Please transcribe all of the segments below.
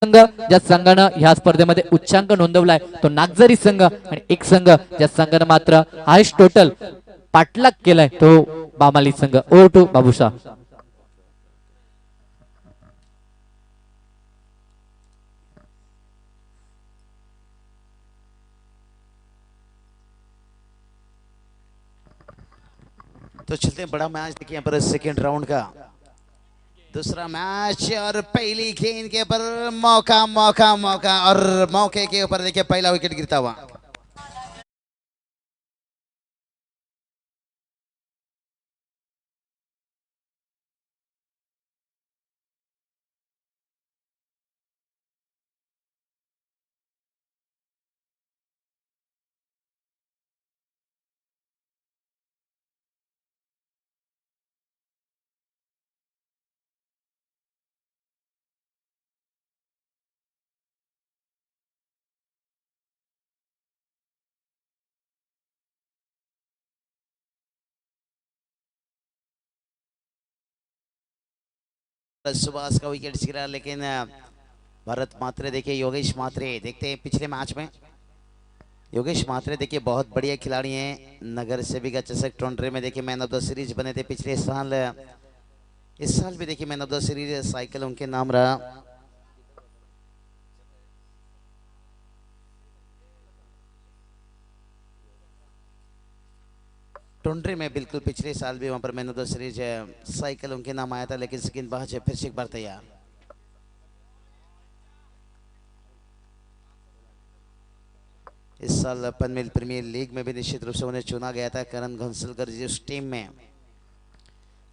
संघ ज्या संघानं ह्या स्पर्धेमध्ये उच्चांक नोंदवलाय तो नागझरी संघ आणि एक संघ ज्या संघानं मात्र हायस्ट टोटल पाठलाग केलाय तो बामाली संघ. Over to Babusha. तो चलते हैं बड़ा मैच देखिए यहाँ पर सेकेंड राउंड का दूसरा मैच और पहली गेंद के ऊपर मौका मौका मौका और मौके के ऊपर देखिए पहला विकेट गिरता हुआ. सुभाष का विकेट गिरा लेकिन भरत मात्रे देखिए योगेश मात्रे देखते हैं पिछले मैच में योगेश मात्रे देखिए बहुत बढ़िया खिलाड़ी हैं. नगर सेविका चषक टूर्नामेंट में देखिए मैन ऑफ द सीरीज बने थे पिछले साल. इस साल भी देखिए man of the series cycle उनके नाम रहा. टूर्नामेंट में बिल्कुल पिछले साल भी वहां पर man of the series cycle उनके नाम आया था लेकिन सेकंड बार फिर से एक बार तैयार. इस साल अपन प्रीमियर लीग में भी निश्चित रूप से उन्हें चुना गया था करण घंसलकर जी उस टीम में.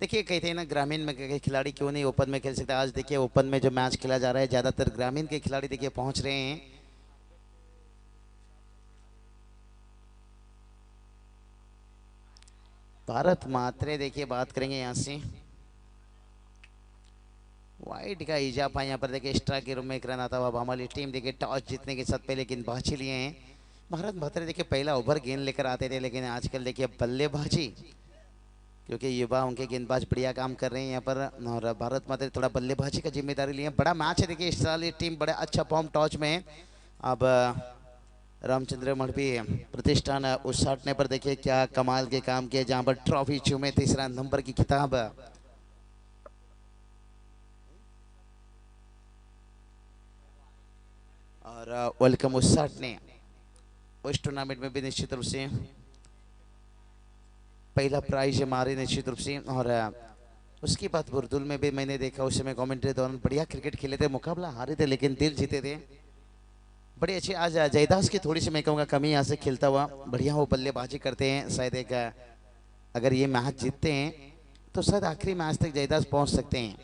देखिए कहते हैं ना ग्रामीण में के खिलाड़ी क्यों नहीं ओपन में खेल सकते. आज देखिए ओपन में जो मैच खेला जा रहा है ज्यादातर ग्रामीण के खिलाड़ी देखिए पहुंच रहे हैं. भारत मात्रे देखिए बात करेंगे यहाँ से वाइट का इजाफा यहाँ पर देखिए एक्स्ट्रा के रूप में एक रन आता हुआ. हमारी टीम देखिए टॉस जीतने के साथ पहले गेंदबाजी लिए हैं. भारत मात्रे देखिए पहला ओवर गेंद लेकर आते थे लेकिन आजकल देखिए बल्लेबाजी क्योंकि युवा उनके गेंदबाज बढ़िया काम कर रहे हैं यहाँ पर और भारत मात्रे थोड़ा बल्लेबाजी का जिम्मेदारी लिए. बड़ा मैच है देखिए इस साल ये टीम बड़ा अच्छा फॉर्म टॉच में है. अब रामचंद्र मढ़वी प्रतिष्ठान उसाटने पर देखिए क्या कमाल के काम किए जहां पर ट्रॉफी चूमे तीसरा नंबर की किताब. और वेलकम उसाट ने उस टूर्नामेंट में भी निश्चित रूप से पहला प्राइज मारे निश्चित रूप से. और उसके बाद बुरदुल में भी मैंने देखा उस समय कमेंट्री दौरान बढ़िया क्रिकेट खेले थे. मुकाबला हारे थे लेकिन दिल जीते थे. बड़ी अच्छी आज जयदास की थोड़ी सी मैं कहूँगा कमी यहाँ से खेलता हुआ. बढ़िया वो बल्लेबाजी करते हैं. शायद एक अगर ये मैच जीतते हैं तो शायद आखिरी मैच तक जयदास पहुँच सकते हैं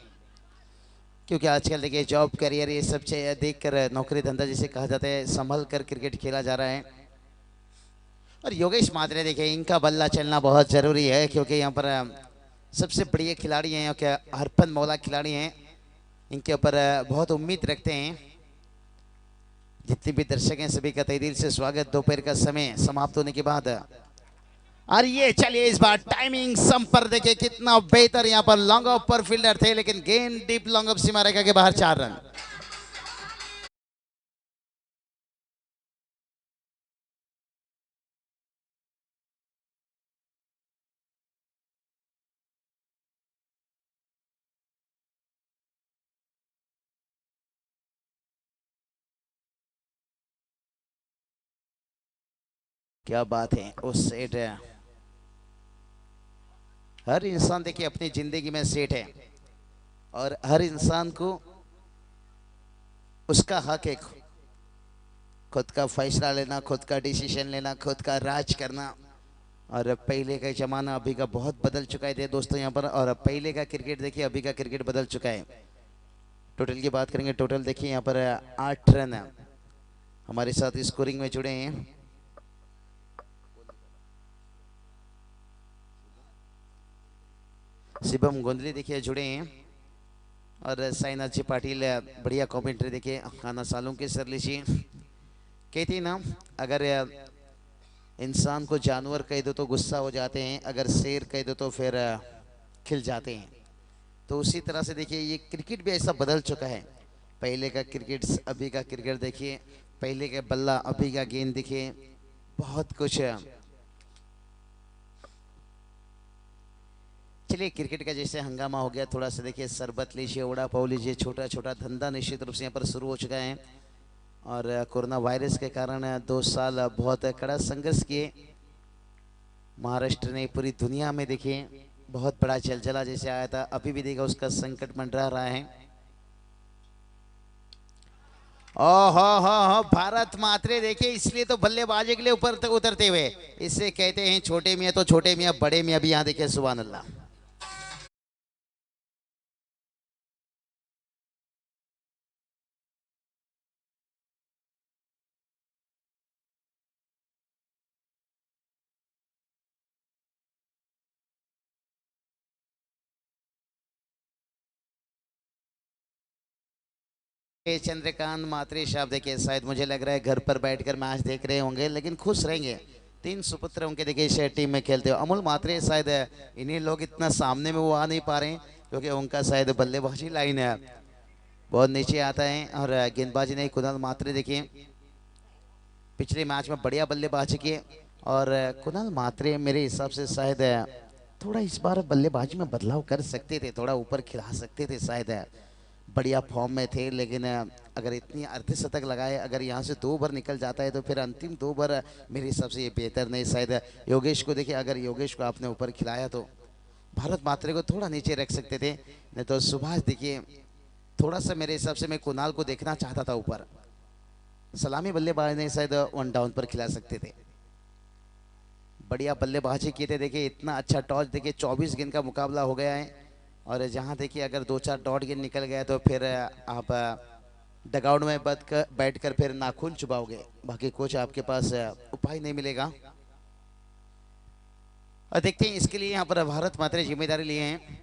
क्योंकि आजकल देखिए जॉब करियर ये सब देख कर नौकरी धंधा जिसे कहा जाता है संभल कर क्रिकेट खेला जा रहा है. और योगेश मात्रे देखिए इनका बल्ला चलना बहुत ज़रूरी है क्योंकि यहाँ पर सबसे बढ़िया खिलाड़ी हैं क्या हरपन मौला खिलाड़ी हैं. इनके ऊपर बहुत उम्मीद रखते हैं. जितने भी दर्शक हैं सभी का तहे दिल से स्वागत. दोपहर का समय समाप्त होने के बाद और ये चलिए इस बार टाइमिंग संपर्क देखिए कितना बेहतर. यहाँ पर लॉन्ग ऑफ पर फील्डर थे लेकिन गेंद डीप लॉन्ग ऑफ सीमा रेखा के बाहर 4 रन. क्या बात है उस सेट. हर इंसान देखिए अपनी जिंदगी में सेट है और हर इंसान को उसका हक है खुद का फैसला लेना, खुद का डिसीजन लेना, खुद का राज करना. और पहले का जमाना अभी का बहुत बदल चुका है दोस्तों यहाँ पर. और पहले का क्रिकेट देखिए अभी का क्रिकेट बदल चुका है. टोटल की बात करेंगे टोटल देखिए यहाँ पर 8 रन हमारे साथ स्कोरिंग में जुड़े हैं. शिवम गोंदली देखिए जुड़े हैं और साइनाथ जी पाटिल बढ़िया कमेंट्री देखिए. खाना सालों के सरली जी कहती ना अगर इंसान को जानवर कह दो तो गुस्सा हो जाते हैं, अगर शेर कह दो तो फिर खिल जाते हैं. तो उसी तरह से देखिए ये क्रिकेट भी ऐसा बदल चुका है. पहले का क्रिकेट अभी का क्रिकेट देखिए, पहले का बल्ला अभी का गेंद देखिए, बहुत कुछ। चलिए क्रिकेट का जैसे हंगामा हो गया, थोड़ा सा देखिए शरबत लीजिए, वड़ा पाव लीजिए, छोटा छोटा धंधा निश्चित रूप से यहाँ पर शुरू हो चुका है। और कोरोना वायरस के कारण 2 साल बहुत कड़ा संघर्ष किए महाराष्ट्र ने, पूरी दुनिया में देखिए बहुत बड़ा जलजला जैसे आया था, अभी भी देखा उसका संकट मंडरा रहा है। हो भारत मात्रे देखिए, इसलिए तो बल्लेबाजी के लिए ऊपर उतरते हुए इससे कहते हैं छोटे मियाँ तो छोटे मियाँ, बड़े मियाँ भी यहाँ देखिए, सुभान अल्लाह। चंद्रकांत मात्रे साहब देखिए, शायद मुझे लग रहा है घर पर बैठकर मैच देख रहे होंगे, लेकिन खुश रहेंगे। 3 सुपुत्र उनके देखिए इस टीम में खेलते हो। अमूल मात्रे शायद इन्हीं लोग इतना सामने में वो आ नहीं पा रहे हैं, क्योंकि उनका शायद बल्लेबाजी लाइन है बहुत नीचे आता है। और गेंदबाजी नहीं, कुणाल मात्रे देखिए पिछले मैच में बढ़िया बल्लेबाजी किए। और कुणाल मात्रे मेरे हिसाब से शायद थोड़ा इस बार बल्लेबाजी में बदलाव कर सकते थे, थोड़ा ऊपर खिला सकते थे, शायद बढ़िया फॉर्म में थे। लेकिन अगर इतनी अर्धशतक लगाए, अगर यहाँ से 2 ओवर निकल जाता है तो फिर अंतिम 2 ओवर मेरे हिसाब से ये बेहतर नहीं। शायद योगेश को देखिए, अगर योगेश को आपने ऊपर खिलाया तो भारत मात्रे को थोड़ा नीचे रख सकते थे, नहीं तो सुभाष देखिए थोड़ा सा मेरे हिसाब से मैं कुणाल को देखना चाहता था ऊपर। सलामी बल्लेबाज ने शायद 1 डाउन पर खिला सकते थे, बढ़िया बल्लेबाजी किए थे। देखिए इतना अच्छा टॉस, देखिए 24 गेंद का मुकाबला हो गया है। और जहां देखिए अगर 2-4 डॉट गेंद निकल गया तो फिर आप डगआउट में बैठकर फिर नाखून चुबाओगे, बाकी कुछ आपके पास उपाय नहीं मिलेगा। और देखते हैं इसके लिए यहाँ पर भारत मात्रे जिम्मेदारी लिए हैं।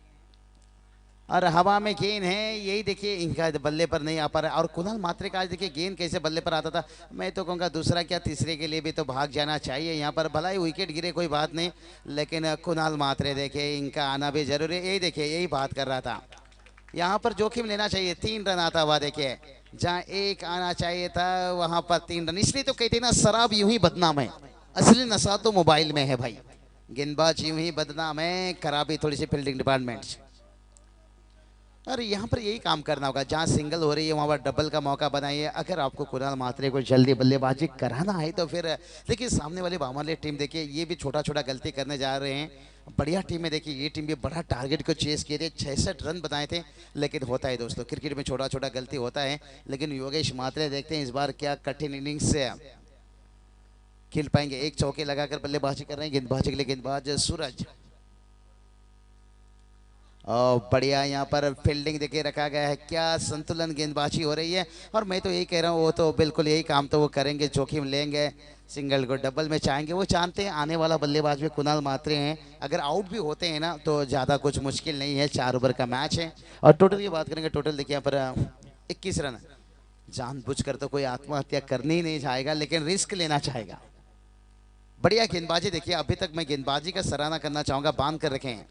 और हवा में गेंद है, यही देखिए इनका बल्ले पर नहीं आ पा रहा है। और कुणाल मात्रे का आज देखिए गेंद कैसे बल्ले पर आता था, मैं तो कहूँगा दूसरा क्या तीसरे के लिए भी तो भाग जाना चाहिए यहाँ पर, भला ही विकेट गिरे कोई बात नहीं, लेकिन कुणाल मात्रे देखिए इनका आना भी जरूरी है। यही देखिए यही बात कर रहा था, यहाँ पर जोखिम लेना चाहिए। 3 रन आता हुआ देखिए, जहाँ 1 आना चाहिए था वहां पर 3 रन। इसलिए तो कहते ना शराब यूं ही बदनाम है, असली नशा तो मोबाइल में है भाई। गेंदबाज यूं ही बदनाम है, खराबी थोड़ी सी फील्डिंग डिपार्टमेंट। और यहाँ पर यही काम करना होगा, जहाँ सिंगल हो रही है वहाँ पर डबल का मौका बनाइए। अगर आपको कुणाल मात्रे को जल्दी बल्लेबाजी कराना है तो फिर देखिए सामने वाली बामाली टीम देखिए ये भी छोटा छोटा गलती करने जा रहे हैं। बढ़िया टीम है देखिए, ये टीम भी बड़ा टारगेट को चेस किए थे, 66 रन बनाए थे। लेकिन होता है दोस्तों, क्रिकेट में छोटा छोटा गलती होता है। लेकिन योगेश मात्रे देखते हैं इस बार क्या कठिन इनिंग्स से खेल पाएंगे। 1 चौके लगाकर बल्लेबाजी कर रहे हैं गेंदबाजी के लिए गेंदबाज सूरज। और बढ़िया यहाँ पर फील्डिंग देके रखा गया है, क्या संतुलन गेंदबाजी हो रही है। और मैं तो यही कह रहा हूँ, वो तो बिल्कुल यही काम तो वो करेंगे, जोखिम लेंगे, सिंगल को डबल में चाहेंगे। वो जानते हैं आने वाला बल्लेबाज भी कुणाल मात्रे हैं, अगर आउट भी होते हैं ना तो ज़्यादा कुछ मुश्किल नहीं है। 4 ओवर का मैच है। और टोटल की बात करेंगे, टोटल देखिए यहाँ पर 21 रन। जानबूझकर तो कोई आत्महत्या करने ही नहीं चाहेगा, लेकिन रिस्क लेना चाहेगा। बढ़िया गेंदबाजी देखिए, अभी तक मैं गेंदबाजी का सराहना करना चाहूंगा, बांध कर रखे हैं।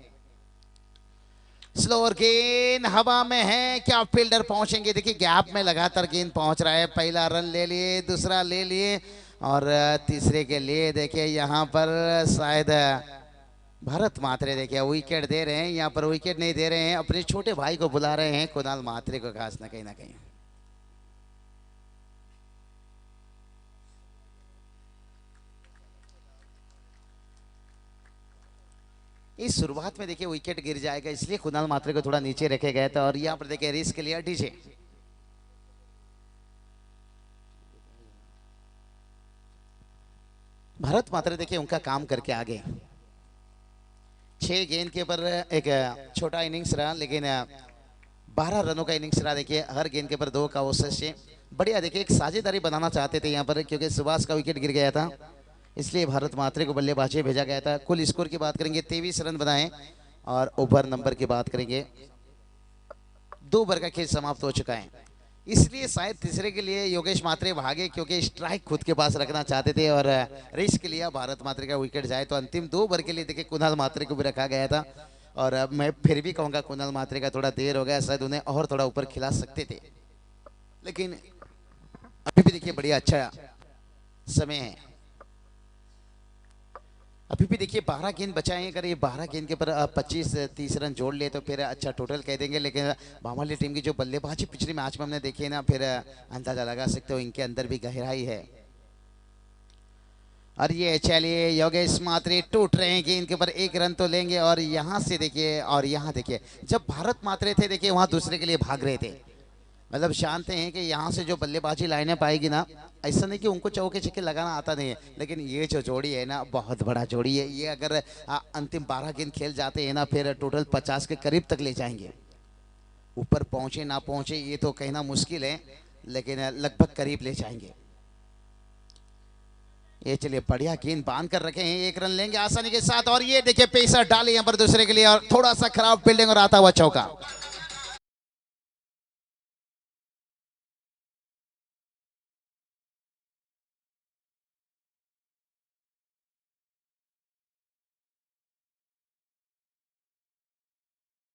स्लोअर गेंद हवा में है, क्या फील्डर पहुंचेंगे। देखिए गैप में लगातार गेंद पहुंच रहा है। पहला रन ले लिए, दूसरा ले लिए और तीसरे के लिए देखिए यहाँ पर शायद भारत मात्रे देखिए विकेट दे रहे हैं। यहाँ पर विकेट नहीं दे रहे हैं, अपने छोटे भाई को बुला रहे हैं, कुणाल मात्रे को खास ना कहीं। इस शुरुआत में देखिए विकेट गिर जाएगा, इसलिए कुणाल मात्रे को थोड़ा नीचे रखे गए थे। और यहाँ पर देखिए रिस्क लिया डीजे। भारत मात्रे देखिए उनका काम करके आगे। 6 गेंद के ऊपर एक छोटा इनिंग्स रहा, लेकिन 12 रनों का इनिंग्स रहा। देखिए हर गेंद के ऊपर 2 का अवसर। बढ़िया देखिए एक साझेदारी बनाना चाहते थे यहाँ पर, क्योंकि सुभाष का विकेट गिर गया था, इसलिए भारत मात्रे को बल्लेबाजी भेजा गया था। कुल स्कोर की बात करेंगे 23 रन बनाए। और ओवर नंबर की बात करेंगे, 2 ओवर का खेल समाप्त हो चुका है। इसलिए शायद तीसरे के लिए योगेश मात्रे भागे, क्योंकि स्ट्राइक खुद के पास रखना चाहते थे और रिस्क लिया भारत मात्रे का विकेट जाए। तो अंतिम 2 ओवर के लिए देखिए कुणाल मात्रे को भी रखा गया था। और मैं फिर भी कहूँगा कुणाल मात्रे का थोड़ा देर हो गया, शायद उन्हें और थोड़ा ऊपर खिला सकते थे। लेकिन अभी भी देखिए बढ़िया अच्छा समय है। अभी भी देखिए 12 गेंद बचाए हैं, अगर ये 12 गेंद के ऊपर 25-30 रन जोड़ लिए तो फिर अच्छा टोटल कह देंगे। लेकिन भामाली टीम की जो बल्लेबाजी पिछले मैच में हमने देखी है ना, फिर अंदाजा लगा सकते हो इनके अंदर भी गहराई है। और ये चलिए योगेश मात्रे टूट रहे हैं कि इनके ऊपर 1 रन तो लेंगे। और यहाँ से देखिए, और यहाँ देखिए जब भारत मात्रे थे देखिए वहां दूसरे के लिए भाग रहे थे, मतलब जानते हैं कि यहाँ से जो बल्लेबाजी लाइने पाएगी ना, ऐसा नहीं कि उनको चौके छक्के लगाना आता नहीं है, लेकिन ये जो जोड़ी है ना बहुत बड़ा जोड़ी है। ये अगर अंतिम 12 गेंद खेल जाते हैं ना फिर टोटल 50 के करीब तक ले जाएंगे। ऊपर पहुंचे ना पहुंचे ये तो कहना मुश्किल है, लेकिन लगभग करीब ले जाएंगे। ये चलिए बढ़िया गेंद बांध कर रखे हैं, 1 रन लेंगे आसानी के साथ। और ये देखिए पेसर डाले यहाँ पर दूसरे के लिए, और थोड़ा सा खराब फील्डिंग और आता हुआ चौका।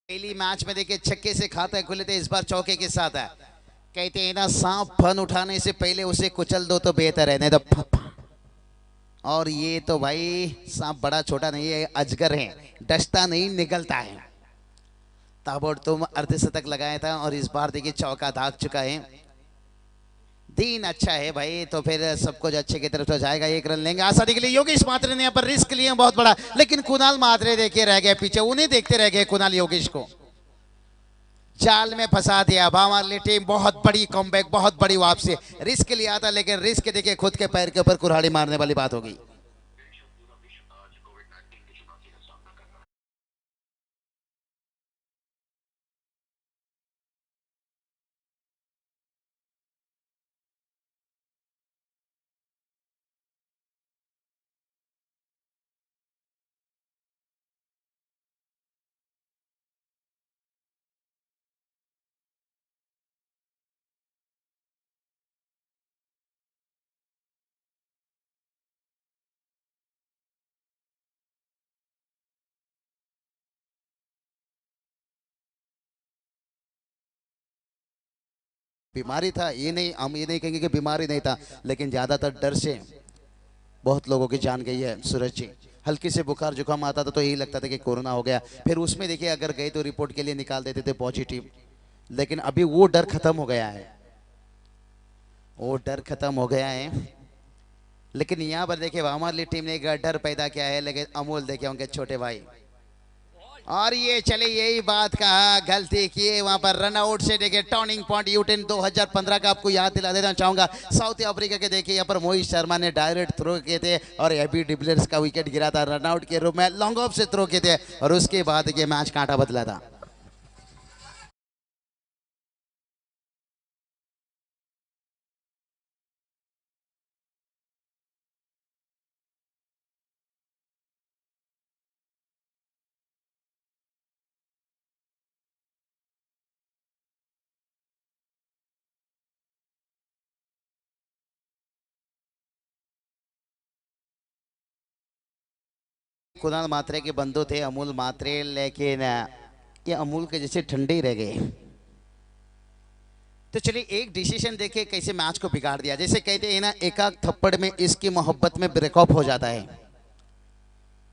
पहली मैच में देखिए छक्के से खाता है खुले थे, इस बार चौके के साथ है। कहते हैं ना सांप फन उठाने से पहले उसे कुचल दो तो बेहतर है, नहीं तो और ये तो भाई सांप बड़ा छोटा नहीं है, अजगर है, डसता नहीं निकलता है। ताबड़तोड़ अर्धशतक लगाया था और इस बार देखिए चौका दाग चुका है। दिन अच्छा है भाई, तो फिर सब कुछ अच्छे की तरफ तो जाएगा। 1 रन लेंगे आसानी के लिए। योगेश मात्रे ने यहाँ पर रिस्क लिए बहुत बड़ा, लेकिन कुणाल मात्रे देखिए रह गए पीछे, उन्हें देखते रह गए कुणाल योगेश को जाल में फंसा दिया। भामाली टीम बहुत बड़ी कमबैक, बहुत बड़ी वापसी। रिस्क लिया था, लेकिन रिस्क देखिए खुद के पैर के ऊपर कुल्हाड़ी मारने वाली बात होगी। बीमारी था ये नहीं, हम ये नहीं कहेंगे कि बीमारी नहीं था, लेकिन ज्यादातर डर से बहुत लोगों की जान गई है। सूरज जी हल्की से बुखार जुकाम आता था तो यही लगता था कि कोरोना हो गया, फिर उसमें देखिए अगर गए तो रिपोर्ट के लिए निकाल देते थे पॉजिटिव। लेकिन अभी वो डर खत्म हो गया है, वो डर खत्म हो गया है। लेकिन यहाँ पर देखिए हमारी टीम ने एक डर पैदा किया है, लेकिन अमूल देखिए उनके छोटे भाई। और ये चले यही बात कहा, गलती किए वहां पर रन आउट से देखिए टर्निंग पॉइंट यूटेन 2015 का आपको याद दिला देना चाहूंगा। साउथ अफ्रीका के देखिए यहाँ पर मोहित शर्मा ने डायरेक्ट थ्रो किए थे और एबी डिविलियर्स का विकेट गिरा था, रन आउट के रूप में लॉन्ग ऑफ से थ्रो किए थे और उसके बाद ये मैच कांटा बदला था। कुणाल मात्रे के बंधु थे अमूल मात्रे, लेकिन ये अमूल के जैसे ठंडे ही रह गए। तो चलिए एक डिसीजन देखे कैसे मैच को बिगाड़ दिया। जैसे कहते हैं ना एकाक थप्पड़ में इसकी मोहब्बत में ब्रेकअप हो जाता है,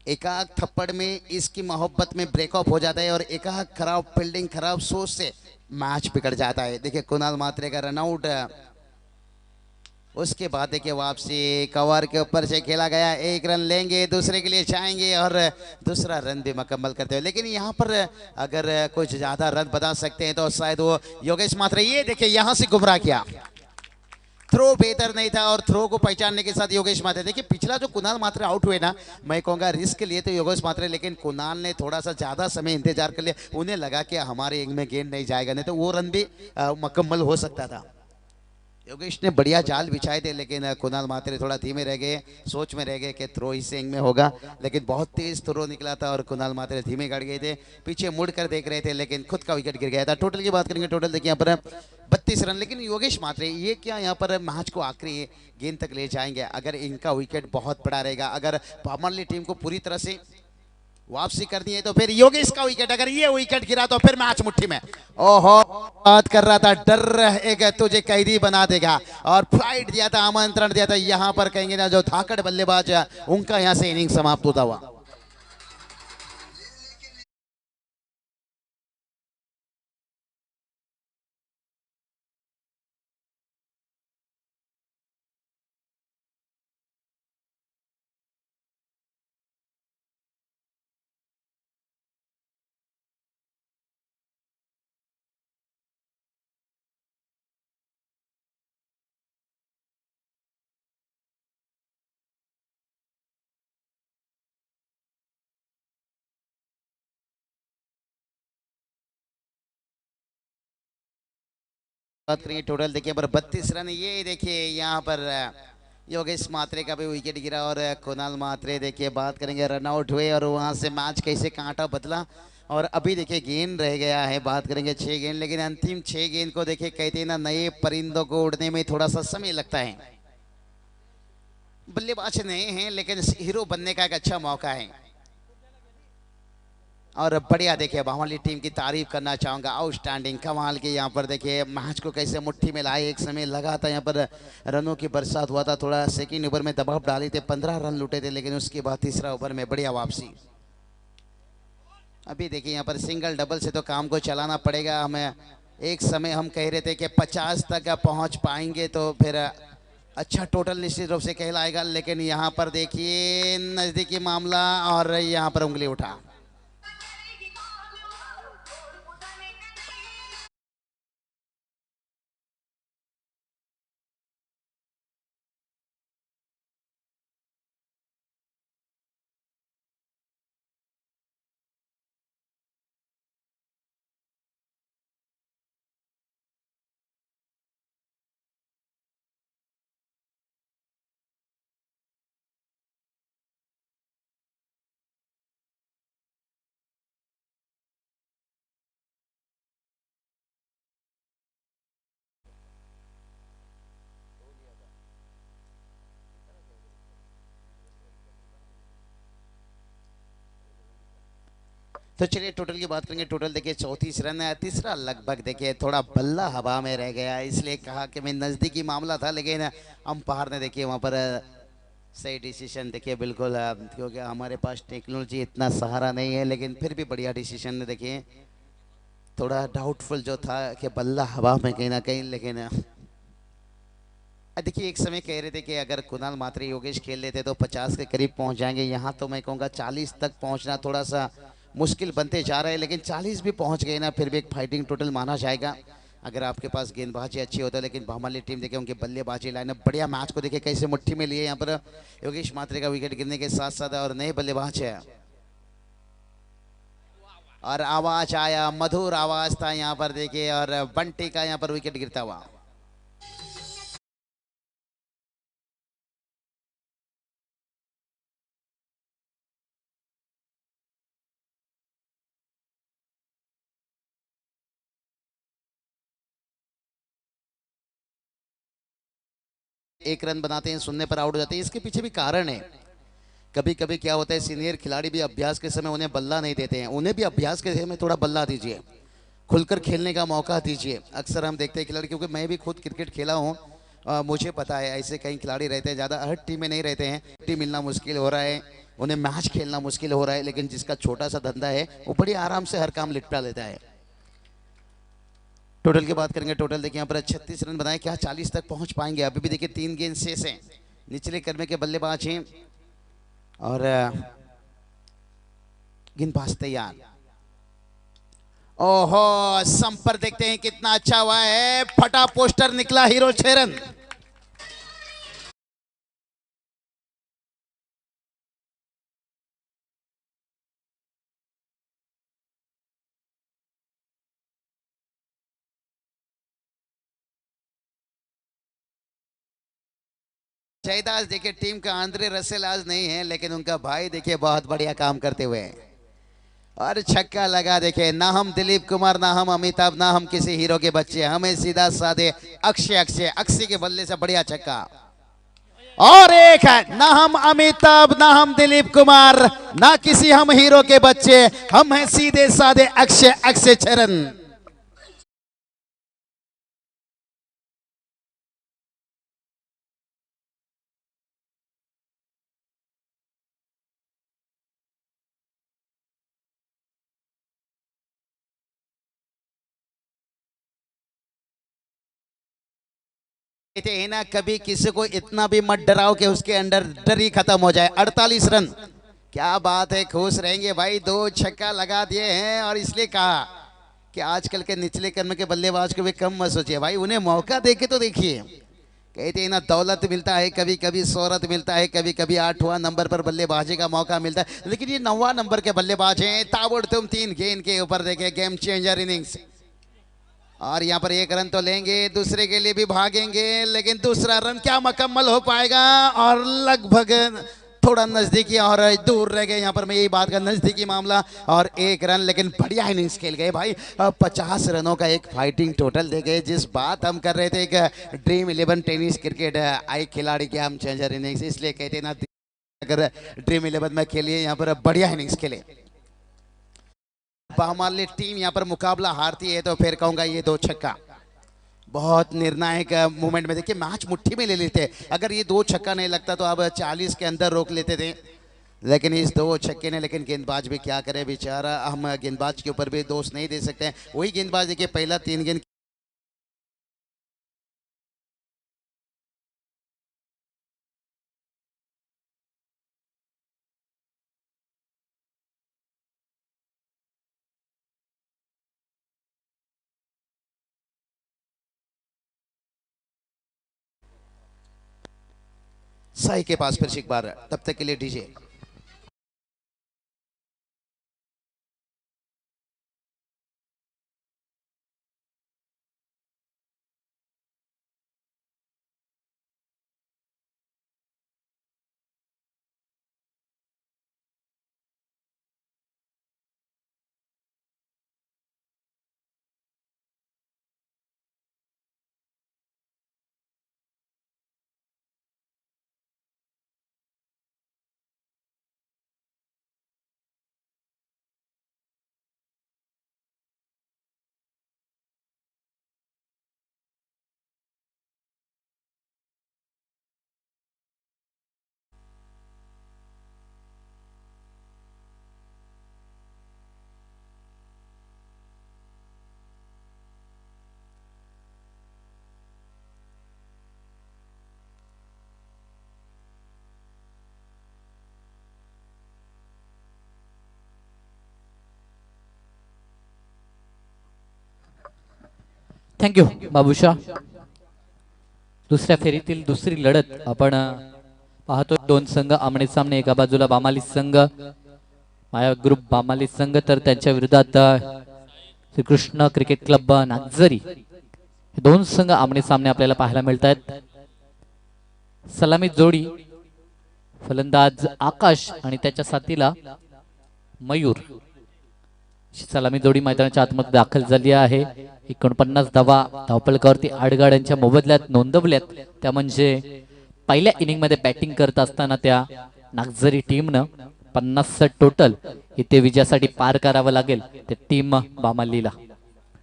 एकाक थप्पड़ में इसकी मोहब्बत में ब्रेकअप हो जाता है और एकाक खराब फील्डिंग खराब सोच से मैच बिगड़ जाता है। देखिए कुणाल मात्रे का रनआउट, उसके बाद देखिए वापसी कवर के ऊपर से खेला गया, 1 रन लेंगे दूसरे के लिए जाएंगे और दूसरा रन भी मुकम्मल करते हुए। लेकिन यहाँ पर अगर कुछ ज्यादा रन बना सकते हैं तो शायद वो योगेश मात्रे। ये देखिए यहाँ से गुमराह किया, थ्रो बेहतर नहीं था और थ्रो को पहचानने के साथ योगेश मात्रे। देखिए पिछला जो कुणाल मात्रे आउट हुए ना, मैं कहूँगा रिस्क लिए तो योगेश मात्रे, लेकिन कुणाल ने थोड़ा सा ज्यादा समय इंतजार कर लिया। उन्हें लगा कि हमारे इनिंग में गेंद नहीं जाएगा, नहीं तो वो रन भी मुकम्मल हो सकता था। योगेश ने बढ़िया जाल बिछाए थे, लेकिन कुणाल मात्रे थोड़ा धीमे रह गए, सोच में रह गए कि थ्रो इस इनिंग में होगा, लेकिन बहुत तेज थ्रो निकला था और कुणाल मात्रे धीमे गड़ गए थे, पीछे मुड़ कर देख रहे थे, लेकिन खुद का विकेट गिर गया था। टोटल की बात करेंगे, टोटल देखिए यहाँ पर 32 रन। लेकिन योगेश मात्रे ये क्या यहाँ पर मैच को आखिरी गेंद तक ले जाएंगे अगर इनका विकेट बहुत बड़ा रहेगा, अगर भामाली टीम को पूरी तरह से वापसी करनी है तो फिर योगेश का विकेट, अगर ये विकेट गिरा तो फिर मैच मुट्ठी में। ओहो, बात कर रहा था डर एक तुझे कैदी बना देगा, और फ्लाइट दिया था, आमंत्रण दिया था, यहाँ पर कहेंगे ना जो धाकड़ बल्लेबाज है उनका यहाँ से इनिंग समाप्त होता हुआ। बात करेंगे टोटल देखिए पर 32 रन, ये देखिए यहाँ पर योगेश मात्रे का भी विकेट गिरा और कुणाल मात्रे देखिए बात करेंगे रन आउट हुए, और वहां से मैच कैसे कांटा बदला, और अभी देखिए गेंद रह गया है, बात करेंगे 6 गेंद, लेकिन अंतिम 6 गेंद को देखिए कहते हैं ना नए परिंदों को उड़ने में थोड़ा सा समय लगता है। बल्लेबाज नए हैं लेकिन हीरो बनने का एक अच्छा मौका है, और बढ़िया देखिए भावली टीम की तारीफ करना चाहूंगा, आउटस्टैंडिंग कमाल की यहाँ पर देखिए मैच को कैसे मुट्ठी में लाए। एक समय लगा था यहाँ पर रनों की बरसात हुआ था, थोड़ा सेकंड ओवर में दबाव डाले थे, 15 रन लूटे थे, लेकिन उसके बाद तीसरा ओवर में बढ़िया वापसी। अभी देखिए यहाँ पर सिंगल डबल से तो काम को चलाना पड़ेगा हमें। एक समय हम कह रहे थे कि 50 तक पहुंच पाएंगे तो फिर अच्छा टोटल निश्चित रूप से कहलाएगा, लेकिन यहाँ पर देखिए नजदीकी मामला, और यहाँ पर उंगली उठा। तो चलिए टोटल की बात करेंगे। टोटल देखिए 34 रन है, तीसरा लगभग देखिए थोड़ा बल्ला हवा में रह गया, इसलिए कहा कि मैं नज़दीकी मामला था, लेकिन अंपायर ने देखिए वहाँ पर सही डिसीजन देखिए बिल्कुल, क्योंकि हमारे पास टेक्नोलॉजी इतना सहारा नहीं है, लेकिन फिर भी बढ़िया डिसीजन ने देखिए। थोड़ा डाउटफुल जो था कि बल्ला हवा में कहीं ना कहीं, लेकिन देखिए एक समय कह रहे थे कि अगर कुणाल मात्रे योगेश खेल लेते तो 50 के करीब पहुंच जाएंगे, यहाँ तो मैं कहूँगा 40 तक पहुंचना थोड़ा सा मुश्किल बनते जा रहा है, लेकिन 40 भी पहुंच गए ना फिर भी एक फाइटिंग टोटल माना जाएगा अगर आपके पास गेंदबाजी अच्छी होता है। लेकिन भामाली टीम देखिए उनकी बल्लेबाजी लाइनअप बढ़िया, मैच को देखिए कैसे मुट्ठी में लिए यहाँ पर योगेश मात्रे का विकेट गिरने के साथ साथ, और नए बल्लेबाज है, और आवाज आया, मधुर आवाज था यहाँ पर देखिए, और बंटी का यहाँ पर विकेट गिरता हुआ। एक रन बनाते हैं, सुनने पर आउट हो जाते हैं, इसके पीछे भी कारण है। कभी कभी क्या होता है सीनियर खिलाड़ी भी अभ्यास के समय उन्हें बल्ला नहीं देते हैं, उन्हें भी अभ्यास के समय थोड़ा बल्ला दीजिए, खुलकर खेलने का मौका दीजिए। अक्सर हम देखते हैं खिलाड़ी, क्योंकि मैं भी खुद क्रिकेट खेला हूँ, मुझे पता है ऐसे कई खिलाड़ी रहते हैं, ज़्यादा हर टीम में नहीं रहते हैं, टीम मिलना मुश्किल हो रहा है, उन्हें मैच खेलना मुश्किल हो रहा है, लेकिन जिसका छोटा सा धंधा है वो बड़ी आराम से हर काम निपटा लेता है। टोटल की बात करेंगे। टोटल देखिए यहाँ पर 36 रन बनाए, क्या 40 तक पहुंच पाएंगे? अभी भी देखिए 3 गेंद शेष हैं, निचले कर्मे के बल्लेबाज हैं, और गेंदबाज तैयार। ओहो, संपर्क देखते हैं कितना अच्छा हुआ है, फटा पोस्टर निकला, हीरो 6 रन। जयदास देखिए टीम का आंद्रे रसेल आज नहीं है, लेकिन उनका भाई देखिए बहुत बढ़िया काम करते हुए, और छक्का लगा देखिए। ना हम दिलीप कुमार, ना हम अमिताभ, ना हम किसी हीरो के बच्चे, हमें सीधा साधे अक्षय अक्षय अक्षय के बल्ले से बढ़िया छक्का। और एक है, ना हम अमिताभ ना हम दिलीप कुमार ना किसी हम हीरो के बच्चे, हम हैं सीधे साधे अक्षय अक्षय चरण। है ना, कभी किसी को इतना भी मत डराओ कि उसके अंदर डर ही खत्म हो जाए। 48 रन, क्या बात है, खुश रहेंगे भाई। 2 छक्का लगा दिए हैं और इसलिए कहा कि आजकल के निचले क्रम के बल्लेबाज को भी कम मत सोचिए भाई, उन्हें मौका देके तो देखिए। कहते हैं ना, दौलत मिलता है कभी कभी, शोहरत मिलता है कभी कभी, 8वां नंबर पर बल्लेबाजी का मौका मिलता है, लेकिन ये 9वां नंबर के बल्लेबाज हैं। ताबड़तोड़ 3 गेंद के ऊपर देखे, गेम चेंजर इनिंग्स। और यहाँ पर 1 रन तो लेंगे, दूसरे के लिए भी भागेंगे, लेकिन दूसरा रन क्या मुकम्मल हो पाएगा? और लगभग थोड़ा नजदीकी और दूर रह गए यहाँ पर, मैं यही बात का नजदीकी मामला। और 1 रन, लेकिन बढ़िया इनिंग्स खेल गए भाई। 50 रनों का एक फाइटिंग टोटल दे गए। जिस बात हम कर रहे थे, एक ड्रीम 11 टेनिस क्रिकेट आई खिलाड़ी के हम चेंजर इनिंग्स, इसलिए कहते ना, अगर ड्रीम 11 में खेलिए यहाँ पर बढ़िया इनिंग्स खेले। बामाली टीम यहाँ पर मुकाबला हारती है तो फिर कहूंगा ये 2 छक्का बहुत निर्णायक मोमेंट में, देखिए मैच मुट्ठी में ले लेते। अगर ये 2 छक्का नहीं लगता तो अब 40 के अंदर रोक लेते थे, लेकिन इस 2 छक्के ने, लेकिन गेंदबाज भी क्या करे बेचारा, हम गेंदबाज के ऊपर भी दोष नहीं दे सकते हैं। वही गेंदबाज देखिए, पहला 3 गेंद साई के पास, फिर एक बार, तब तक के लिए डीजे। थँक्यू बाबूशा। दुसऱ्या फेरीतील दुसरी लढत आपण पाहतो। 2 संघ आमने सामने, एका बाजूला बामाली संघ, माया ग्रुप बामाली संघ, तर त्यांच्या विरोधात श्रीकृष्ण क्रिकेट क्लब नागझरी, हे 2 संघ आमने सामने आपल्याला पाहायला मिळत आहेत। सलामी जोडी फलंदाज आकाश आणि त्याच्या साथीला मयूर, सलामी जोडी मैदानाच्या आतमध्ये दाखल झाली आहे। 49 धावा धावपळकावरती 8 गाड्यांच्या मोबदल्यात नोंदवल्यात, त्या म्हणजे पहिल्या इनिंग मध्ये बॅटिंग करत असताना त्या नागझरी टीमनं 50 टोटल इथे विजयासाठी पार करावं लागेल ते टीम बामालीला।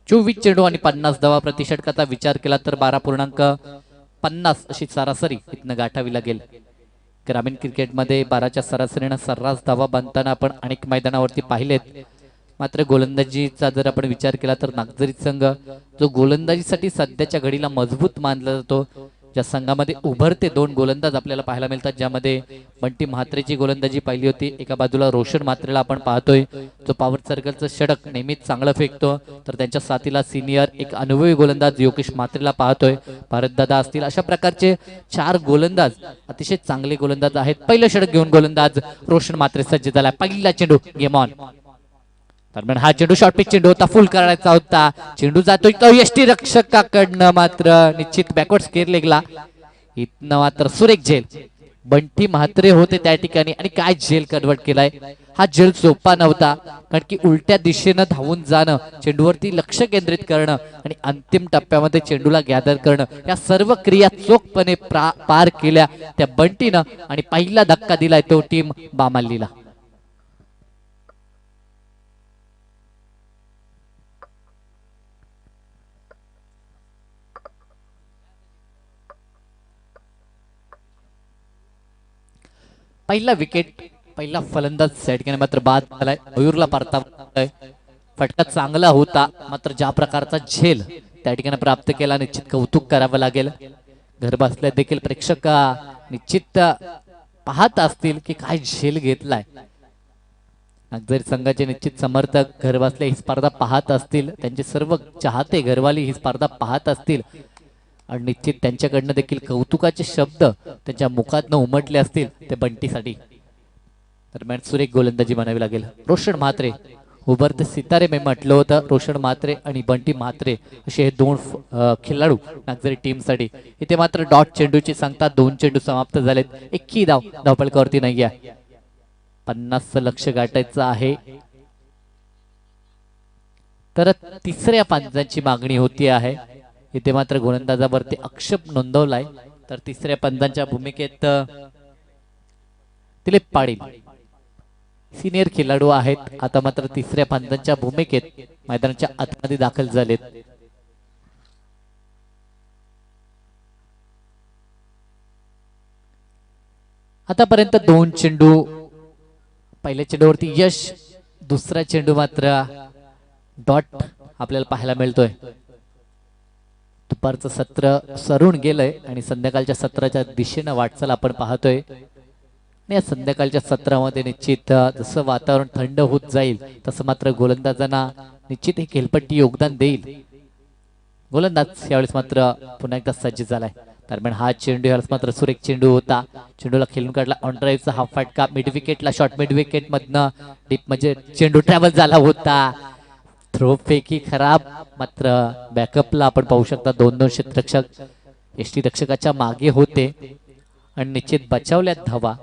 24 चेंडू आणि 50 धावा प्रतिषटकाचा विचार केला तर 12.50 अशी सरासरी इथनं गाठावी लागेल। ग्रामीण क्रिकेटमध्ये 12च्या सरासरीनं सर्रास धावा बांधताना आपण अनेक मैदानावरती पाहिलेत, मात्र गोलंदाजीचा जर आपण विचार केला तर नागझरी संघ जो गोलंदाजीसाठी सध्याच्या घडीला मजबूत मानला जातो, ज्या संघामध्ये उभरते 2 गोलंदाज आपल्याला पाहायला मिळतात, ज्यामध्ये बंटी म्हात्रेची गोलंदाजी पाहिली होती। एका बाजूला रोशन म्हात्रेला आपण पाहतोय, जो पॉवर सर्कलचं षटक नेहमीच चांगलं फेकतो, तर त्यांच्या साथीला सिनियर एक अनुभवी गोलंदाज योगेश म्हात्रेला पाहतोय, भारतदादा असतील, अशा प्रकारचे 4 गोलंदाज अतिशय चांगले गोलंदाज आहेत। पहिलं षटक घेऊन गोलंदाज रोशन म्हात्रे सज्ज झाला। पहिला चेंडू गेम ऑन, दरम्यान हा चेंडू शॉर्ट पिच चेंडू होता, फुल करायचा होता, चेंडू जातोय तो यष्टी रक्षकाकडनं, मात्र निश्चित बॅकवर्ड स्केअर लेगला, इथनं मात्र सुरेख झेल, बंटी म्हात्रे होते त्या ठिकाणी आणि काय झेल कन्वर्ट केलाय. हा झेल सोपा नव्हता, कारण की उलट्या दिशेनं धावून जाणं, चेंडूवरती लक्ष केंद्रित करणं आणि अंतिम टप्प्यामध्ये चेंडूला गॅदर करणं, या सर्व क्रिया चोखपणे पार केल्या त्या बंटीनं आणि पहिला धक्का दिलाय तो टीम बामालीला. पहिला विकेट, पहिला फलंदाज सेट केला मात्र बाद झालाय. मयूरला परतावा, फटका चांगला होता मात्र ज्या प्रकारचा झेल त्या ठिकाणी प्राप्त केला निश्चित कौतुक करावं लागेल. घर बसल्या देखील प्रेक्षक निश्चित पाहत असतील की काय झेल घेतलाय. नागझरी संघाचे निश्चित समर्थक घर बसल्या ही स्पर्धा पाहत असतील, त्यांचे सर्व चाहते घरवाली ही स्पर्धा पाहत असतील आणि निश्चित त्यांच्याकडनं देखील कौतुकाचे शब्द त्यांच्या मुखातनं उमटले असतील ते बंटीसाठी. दरम्यान सुरेख गोलंदाजी म्हणावी लागेल. रोशन म्हात्रे उभरते सितारे मी म्हटलं होतं. रोशन म्हात्रे आणि बंटी म्हात्रे असे हे दोन खेळाडू नागझरी टीम साठी. इथे मात्र डॉट चेंडूची सांगता 2 चेंडू समाप्त झालेत. 1 धावपळकावरती नाही आहे. 50 लक्ष गाठायचं आहे तर तिसऱ्या पंचांची मागणी होती आहे. इथे मात्र गोलंदाजावरती आक्षेप नोंदवलाय तर तिसऱ्या पंचांच्या भूमिकेत दिलीप पाटील सिनियर खेळाडू आहेत. आता मात्र तिसऱ्या पंचांच्या भूमिकेत मैदानाच्या आतमध्ये दाखल झालेत. आतापर्यंत 2 चेंडू, पहिल्या चेंडूवरती यश, दुसरा चेंडू मात्र डॉट आपल्याला पाहायला मिळतोय. दुपारचं सत्र सरून गेलंय आणि संध्याकाळच्या सत्राच्या दिशेनं वाटचाल आपण पाहतोय. या संध्याकाळच्या सत्रामध्ये निश्चित जसं वातावरण थंड होत जाईल तसं मात्र गोलंदाजांना निश्चित हे खेळपट्टी योगदान देईल. गोलंदाज यावेळेस मात्र पुन्हा एकदा सज्ज झालाय. दरम्यान हा चेंडू यावेळेस मात्र सुरेख चेंडू होता. चेंडूला खेळून काढला ऑन ड्राईव्हचा हा फटका. मिड विकेटला शॉर्ट मिड विकेट मधनं डीप म्हणजे चेंडू ट्रॅव्हल झाला होता. थ्रो पैकी खराब, मात्र बॅकअपला आपण पाहू शकता 2-2 क्षेत्ररक्षक यष्टीरक्षकाच्या मागे होते आणि निश्चित बचावल्यात धावा.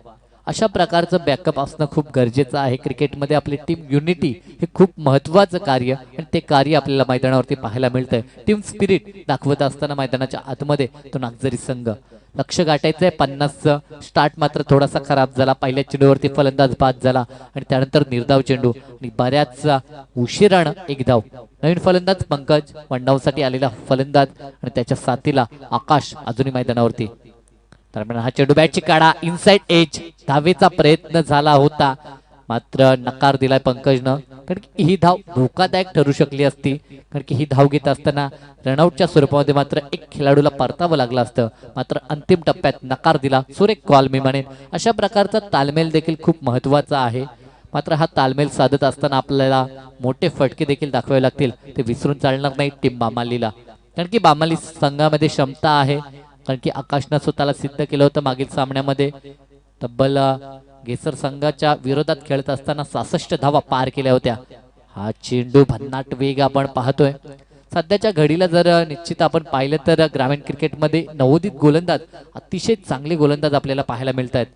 अशा प्रकारचं बॅकअप असणं खूप गरजेचं आहे. क्रिकेटमध्ये आपली टीम युनिटी हे खूप महत्वाचं कार्य आणि ते कार्य आपल्याला मैदानावरती पाहायला मिळतंय. टीम स्पिरिट दाखवत असताना मैदानाच्या आतमध्ये तो नागझरी संघ लक्ष गाठायचंय 50चं. स्टार्ट मात्र थोडासा खराब झाला. पहिल्या चेंडूवरती फलंदाज बाद झाला आणि त्यानंतर निर्धाव चेंडू आणि बऱ्याच उशिरानं 1 धाव. नवीन फलंदाज पंकज, वनडाऊनसाठी आलेला फलंदाज आणि त्याच्या साथीला आकाश अजूनही मैदानावरती. दरम्यान हा चेंडू बॅटची काढा, इनसाइड एज, धावेचा प्रयत्न झाला होता मात्र नकार दिलाय पंकजनं. कारण की ही धाव धोकादायक ठरू शकली असती, कारण की ही धाव घेत असताना रनआउटच्या स्वरूपामध्ये मात्र 1 खेळाडूला परतावं लागलं असतं. मात्र अंतिम टप्प्यात नकार दिला. सुरेख कॉल मी म्हणेन. अशा प्रकारचा तालमेल देखील खूप महत्वाचा आहे. मात्र हा तालमेल साधत असताना आपल्याला मोठे फटके देखील दाखवावे लागतील, ते विसरून चालणार नाही टीम बामालीला. कारण की बामाली संघामध्ये क्षमता आहे, कारण की आकाशनं स्वतःला सिद्ध केलं होतं मागील सामन्यामध्ये. तब्बल गेसर संघाच्या विरोधात खेळत असताना 66 धावा पार केल्या होत्या. हा चेंडू भन्नाट वेग आपण पाहतोय. सध्याच्या घडीला जर निश्चित आपण पाहिलं तर ग्रामीण क्रिकेटमध्ये नवोदित गोलंदाज, अतिशय चांगले गोलंदाज आपल्याला पाहायला मिळत आहेत.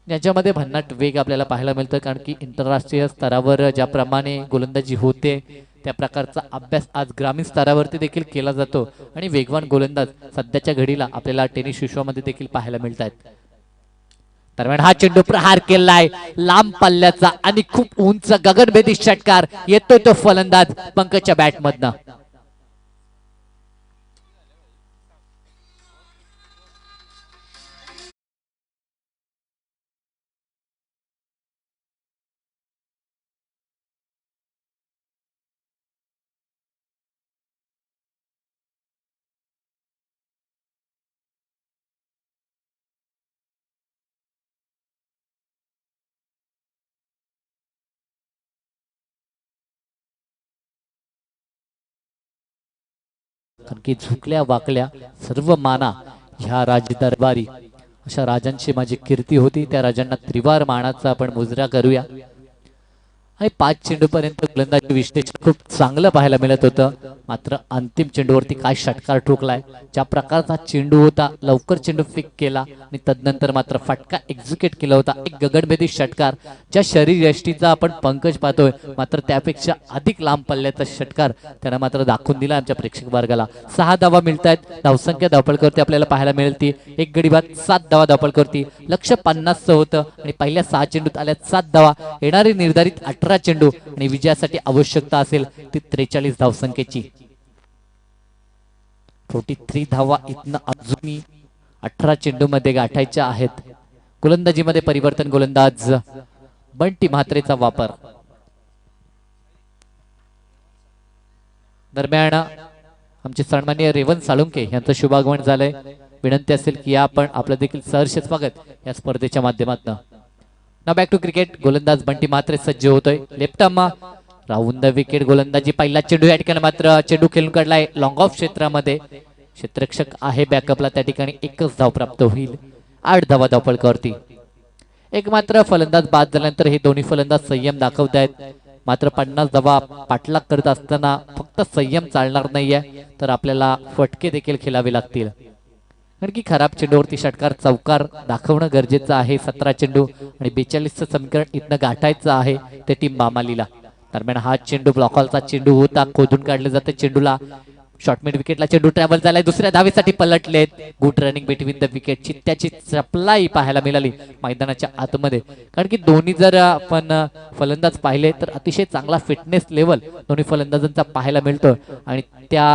याच्यामध्ये भन्नाट वेग आपल्याला पाहायला मिळतोय, कारण की आंतरराष्ट्रीय स्तरावर ज्याप्रमाणे गोलंदाजी होते त्या प्रकारचा अभ्यास आज ग्रामीण स्तरावरती देखील केला जातो आणि वेगवान गोलंदाज सध्याच्या घडीला आपल्याला टेनिस विश्वामध्ये देखील पाहायला मिळत आहेत. दरम्यान हा चेंडू प्रहार केलाय लांब पल्ल्याचा आणि खूप उंच गगनभेदी षटकार. येतोय तो फलंदाज पंकजच्या बॅटमधनं. कारण की झुकल्या वाकल्या सर्व माना ह्या राजदरबारी, अशा राजांची माझी कीर्ती होती. त्या राजांना त्रिवार मानाचा आपण मुजरा करूया. आणि 5 चेंडूपर्यंत गोलंदाजी विश्लेषण खूप चांगलं पाहायला मिळत होतं. मात्र अंतिम चेंडूवरती काय षटकार ठोकलाय, ज्या प्रकारचा चेंडू होता लवकर चेंडू फिक केला आणि तदनंतर मात्र फटका एक्झिक्यूट केला होता. एक गगनभेदी षटकार, ज्या शरीरयष्टीचा आपण पंकज पाहतोय मात्र त्यापेक्षा अधिक लांब पल्ल्याचा षटकार त्यानं मात्र दाखवून दिला आमच्या प्रेक्षक वर्गाला. 6 धावा मिळत आहेत. धावसंख्या धावपळकरती आपल्याला पाहायला मिळते. एक गडी बाद 7 धावा धावपळकरती. लक्ष 50चं होतं आणि पहिल्या 6 चेंडूत आल्या 7 धावा. येणारी निर्धारित 18 चेंडू आणि विजयासाठी आवश्यकता असेल ती 43 धावसंख्येची. 43 धावा इथनं अजूनही 18 चेंडू मध्ये गाठायच्या आहेत. गोलंदाजीमध्ये परिवर्तन, गोलंदाज बंटी म्हात्रेचा वापर. दरम्यान आमचे सन्माननीय रेवंत साळुंके यांचं शुभागमन झालंय. विनंती असेल की आपण आपलं देखील सहर्ष स्वागत या स्पर्धेच्या माध्यमातून. ना बॅक टू क्रिकेट. गोलंदाज बंटी म्हात्रे सज्ज होतोय. Left arm round the wicket. गोलंदाजी पहिला चेंडू या ठिकाणी मात्र चेंडू खेळून काढलाय लॉंग ऑफ क्षेत्रामध्ये. क्षेत्ररक्षक आहे बॅकअपला, त्या ठिकाणी एकच धाव प्राप्त होईल. 8 धावा धावपळकरती. एक मात्र फलंदाज बाद झाल्यानंतर हे दोन्ही फलंदाज संयम दाखवत आहेत. मात्र 50 धावा पाठलाग करत असताना फक्त संयम चालणार नाहीये, तर आपल्याला फटके देखील खेळावे लागतील. कारण की खराब चेंडूवरती षटकार चौकार दाखवणं गरजेचं आहे. 17 चेंडू आणि 42चं समीकरण इथनं गाठायचं आहे ते टीम बामालीला. दरम्यान हा चेंडू ब्लॉकॉलचा चेंडू होता, खोदून काढले जाते चेंडूला. शॉर्ट मिड विकेटला चेंडू ट्रॅव्हल झालाय. दुसऱ्या धावेसाठी पलटलेत. Good running between the wicket. चित्त्याची चपलाई पाहायला मिळाली मैदानाच्या आतमध्ये. कारण की दोन्ही जर आपण फलंदाज पाहिले तर अतिशय चांगला फिटनेस लेवल दोन्ही फलंदाजांचा पाहायला मिळतो आणि त्या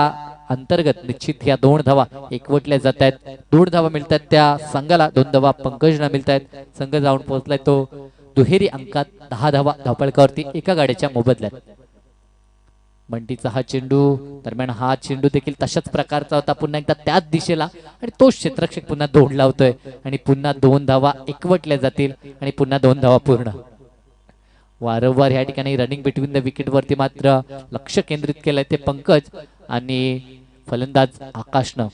अंतर्गत निश्चित या 2 धावा एकवटल्या जात आहेत. 2 धावा मिळतात त्या संघाला, 2 धावा पंकजला मिळत आहेत. संघ जाऊन पोहोचलाय तो दुहेरी अंकात 10 धावा धावपळकावरती एका गाड्याच्या मोबदल्यात. बंटीचा हा चेंडू. दरम्यान हा चेंडू देखील तशाच प्रकारचा होता, पुन्हा एकदा त्याच दिशेला आणि तो क्षेत्ररक्षक पुन्हा दौड लावतोय आणि पुन्हा 2 धावा एकवटल्या जातील आणि पुन्हा 2 धावा पूर्ण. वारंवार या ठिकाणी रनिंग बिटवीन द विकेट वरती मात्र लक्ष केंद्रित केलंय ते पंकज आणि फलंदाज आकाशनं.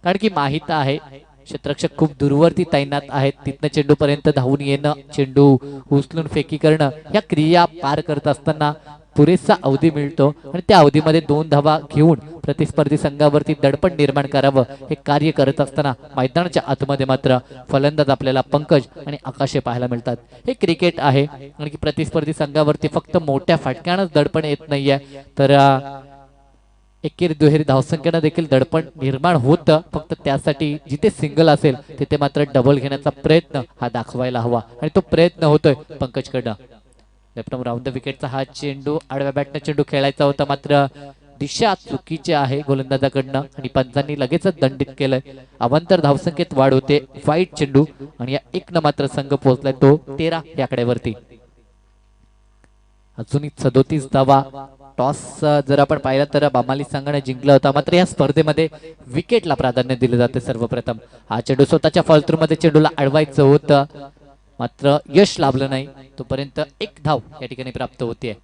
कारण की माहित आहे क्षेत्ररक्षक खूप दूरवरती तैनात आहेत. तिथनं चेंडू पर्यंत धावून येणं, चेंडू उचलून फेकी करणं, या क्रिया पार करत असताना पुरेसा अवधी मिळतो आणि त्या अवधीमध्ये 2 धावा घेऊन प्रतिस्पर्धी संघावरती दडपण निर्माण करावं हे कार्य करत असताना मैदानाच्या आतमध्ये मात्र फलंदाज आपल्याला पंकज आणि आकाशे पाहायला मिळतात. हे क्रिकेट आहे आणि प्रतिस्पर्धी संघावरती फक्त मोठ्या फटक्यानंच दडपण येत नाहीये, तर एकेरी दुहेरी धावसंख्येनं देखील दडपण निर्माण होतं. फक्त त्यासाठी जिथे सिंगल असेल तिथे मात्र डबल घेण्याचा प्रयत्न हा दाखवायला हवा आणि तो प्रयत्न होतोय पंकजकडनं. लेफ्ट राऊंड द विकेटचा हा चेंडू आडव्या बॅटने चेंडू खेळायचा होता, मात्र दिशा चुकीची आहे गोलंदाजाकडनं आणि पंचांनी लगेचच दंडित केलंय. अवांतर धावसंख्येत वाढ होते. वाईट चेंडू आणि या 1 मात्र संघ पोहोचलाय तो 13 या आकड्यावरती. अजूनही 37 धावा. टॉस जर आपण पाहिलं तर बामाली संघाने जिंकला होता, मात्र या स्पर्धेमध्ये विकेटला प्राधान्य दिले जाते सर्वप्रथम. हा चेंडू स्वतःच्या फॉलथ्रू मध्ये चेंडूला अडवायचं होतं, मात्र यश लाभलं नाही. तोपर्यंत 1 धाव या ठिकाणी प्राप्त होते.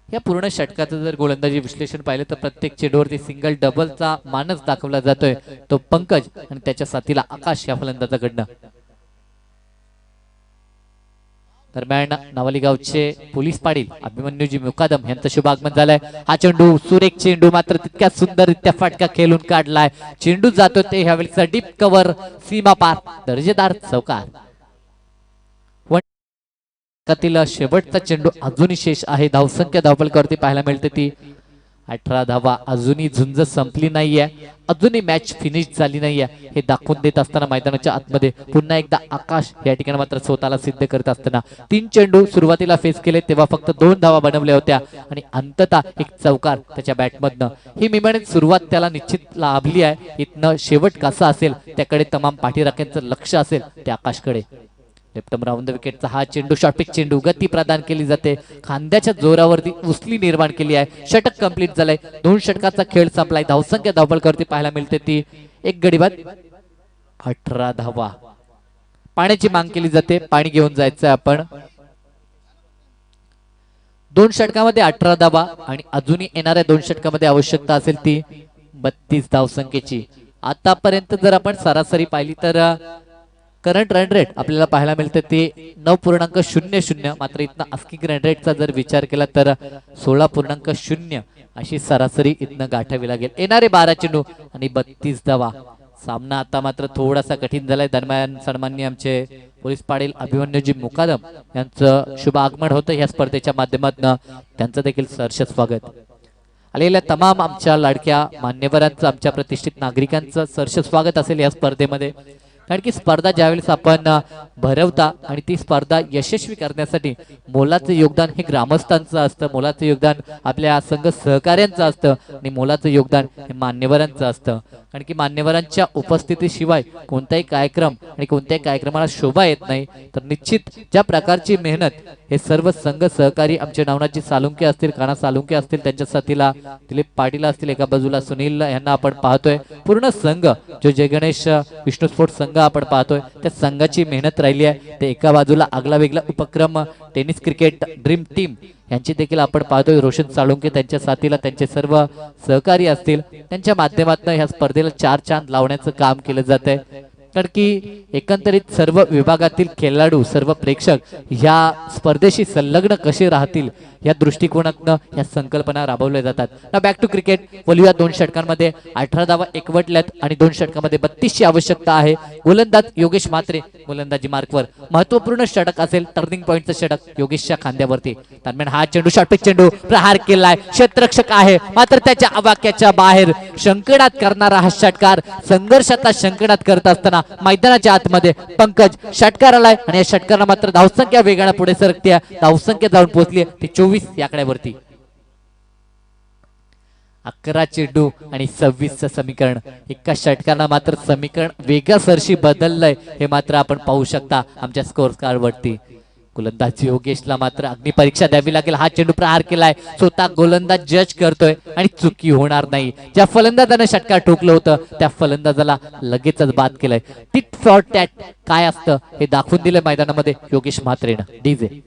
या पूर्ण षटकाचं जर गोलंदाजी विश्लेषण पाहिलं तर प्रत्येक चेंडूवरती सिंगल डबलचा मानस दाखवला जातोय तो पंकज आणि त्याच्या साथीला आकाश या फलंदाजाकडनं. दरम्यान नवाली गावचे पोलीस पाटील अभिमन्यूजी मुकादम यांचं शुभागमन झालंय. हा चेंडू सुरेख चेंडू, मात्र तितक्या सुंदररित्या फटका खेळून काढलाय. चेंडू जातो ते ह्यावेळीचा डीप कव्हर, सीमा पार, दर्जेदार चौकार. शेवटचा चेंडू अजूनही शेष आहे. धावसंख्या धावपळकावरती पाहायला मिळते ती 18 धावा. अजूनही झुंज संपली नाहीये, अजूनही मॅच फिनिश झाली नाहीये हे दाखवून देत असताना मैदानाच्या आतमध्ये पुन्हा एकदा आकाश या ठिकाणी मात्र स्वतःला सिद्ध करत असताना 3 चेंडू सुरुवातीला फेस केले तेव्हा फक्त 2 धावा बनवल्या होत्या आणि अंततः एक चौकार त्याच्या बॅटमधनं. ही मिळवण्याची सुरुवात त्याला निश्चित लाभली आहे. इथनं शेवट कसा असेल त्याकडे तमाम पाठीराख्यांचं लक्ष असेल त्या आकाशकडे. लेफ्ट राऊंड द विकेटचा हा चेंडू शॉर्ट पिच चेंडू, गती प्रदान केली जाते. खांद्याच्या जोरावरती उसली निर्माण केली आहे. षटक कंप्लीट झालंय. 2 षटकाचा खेळ संपलाय. धावसंख्या धावपळकावरती पाहायला मिळते ती 1 गडी बाद 18 धावा. पाण्याची माग केली जाते, पाणी घेऊन जायचं आपण. 2 षटकामध्ये 18 धावा आणि अजूनही येणाऱ्या 2 षटकामध्ये आवश्यकता असेल ती 32 धावसंख्येची. आतापर्यंत जर आपण सरासरी पाहिली तर करंट रन रेट आपल्याला पाहायला मिळते ते 9.00, मात्र इथनं आस्किंग रन रेटचा जर विचार केला तर 16.0 अशी सरासरी इथनं गाठावी लागेल. येणारे 12 चेंडू आणि 32 धावा. सामना आता मात्र थोडासा कठीण झालाय. दरम्यान सन्माननीय आमचे पोलीस पाटील अभिमन्यूजी मुकादम यांचं शुभ आगमन होतं या स्पर्धेच्या माध्यमातून. त्यांचं देखील सहर्ष स्वागत. आलेल्या तमाम आमच्या लाडक्या मान्यवरांचं, आमच्या प्रतिष्ठित नागरिकांचं सहर्ष स्वागत असेल या स्पर्धेमध्ये. कारण की स्पर्धा ज्यावेळेस आपण भरवता आणि ती स्पर्धा यशस्वी करण्यासाठी मोलाचं योगदान हे ग्रामस्थांचं असतं, मोलाचं योगदान आपल्या संघ सहकार्यांचं असतं आणि मोलाचं योगदान हे मान्यवरांचं असतं. कारण की मान्यवरांच्या उपस्थितीशिवाय कोणताही कार्यक्रम आणि कोणत्याही कार्यक्रमाला शोभा येत नाही. तर निश्चित ज्या प्रकारची मेहनत हे सर्व संघ सहकारी आमचे नावनाची सालुंके असतील, काना सालुंके असतील, त्यांच्या साथीला दिलीप पाटील असतील, एका बाजूला सुनील यांना आपण पाहतोय. पूर्ण संघ जो जय गणेश विष्णू स्पोर्ट्स संघ आपण पाहतोय त्या संघाची मेहनत राहिली आहे. ते एका बाजूला आगला वेगळा उपक्रम टेनिस क्रिकेट ड्रीम टीम यांची देखील आपण पाहतोय. रोशन साळुंके त्यांच्या साथीला त्यांचे सर्व सहकारी असतील, त्यांच्या माध्यमातून ह्या स्पर्धेला 4 चांद लावण्याचं काम केलं जात आहे. कारण की एकंदरीत सर्व विभागातील खेळाडू, सर्व प्रेक्षक ह्या स्पर्धेशी संलग्न कसे राहतील या दृष्टिकोनातून या संकल्पना राबवल्या जातात. ना बॅक टू क्रिकेट बोलूया. 2 षटकांमध्ये 18 धावा एकवटल्यात आणि 2 षटकांमध्ये 32 ची आवश्यकता आहे. गोलंदाज योगेश म्हात्रे गोलंदाजी मार्कवर. महत्वपूर्ण षटक असेल, टर्निंग पॉइंटचं षटक योगेशच्या खांद्यावरती. दरम्यान हा चेंडू शॉर्टपिच चेंडू प्रहार केलाय. क्षेत्ररक्षक आहे मात्र त्याच्या आवाक्याच्या बाहेर शंकडात करणारा हा षटकार. संघर्षाचा शंकडात करत असताना मैदानाच्या आतमध्ये पंकज षटकार आलाय आणि या षटकाराला मात्र धावसंख्या वेगाने पुढे सरकते. धावसंख्या जाऊन पोहोचली ती 24 या आकड्यावरती. 11 चेंडू आणि 26चं समीकरण. एका षटकानं मात्र समीकरण वेगळ्या सरशी बदललंय हे मात्र आपण पाहू शकता आमच्या स्कोअर कार्ड वरती. गोलंदाज योगेशला मात्र अग्निपरीक्षा द्यावी लागेल. हा चेंडू प्रहार केलाय, स्वतः गोलंदाज जज करतोय आणि चुकी होणार नाही. ज्या फलंदाजाने षटकार ठोकलं होतं त्या फलंदाजाला लगेचच बाद केलंय. टिट फॉर टॅट काय असतं हे दाखवून दिलं मैदानामध्ये योगेश म्हात्रेनं. डीजे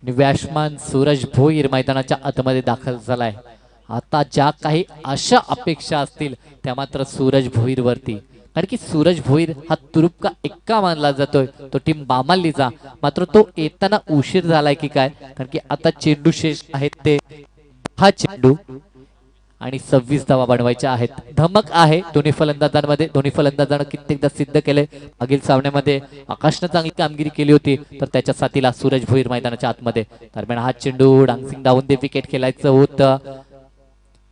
बॅट्समन सूरज भोईर मैदानाच्या आतमध्ये दाखल झालाय. आता ज्या काही अशा अपेक्षा असतील त्या मात्र सूरज भोईर वरती. कारण की सूरज भोईर हा तुरुपका एक्का मानला जातोय, तो टीम बामालीचा. मात्र तो येताना उशीर झालाय की काय, कारण की आता चेंडू शेष आहेत ते 10 चेंडू आणि 26 धावा बनवायच्या आहेत. धमक आहे दोन्ही फलंदाजांमध्ये. दोन्ही फलंदाजांना कित्येकदा सिद्ध केले. मागील सामन्यामध्ये आकाशनं चांगली कामगिरी केली होती तर त्याच्या साथीला सूरज भोईर मैदानाच्या आतमध्ये. दरम्यान हा चेंडू डांगसिंग डावून दे विकेट खेळायचं होतं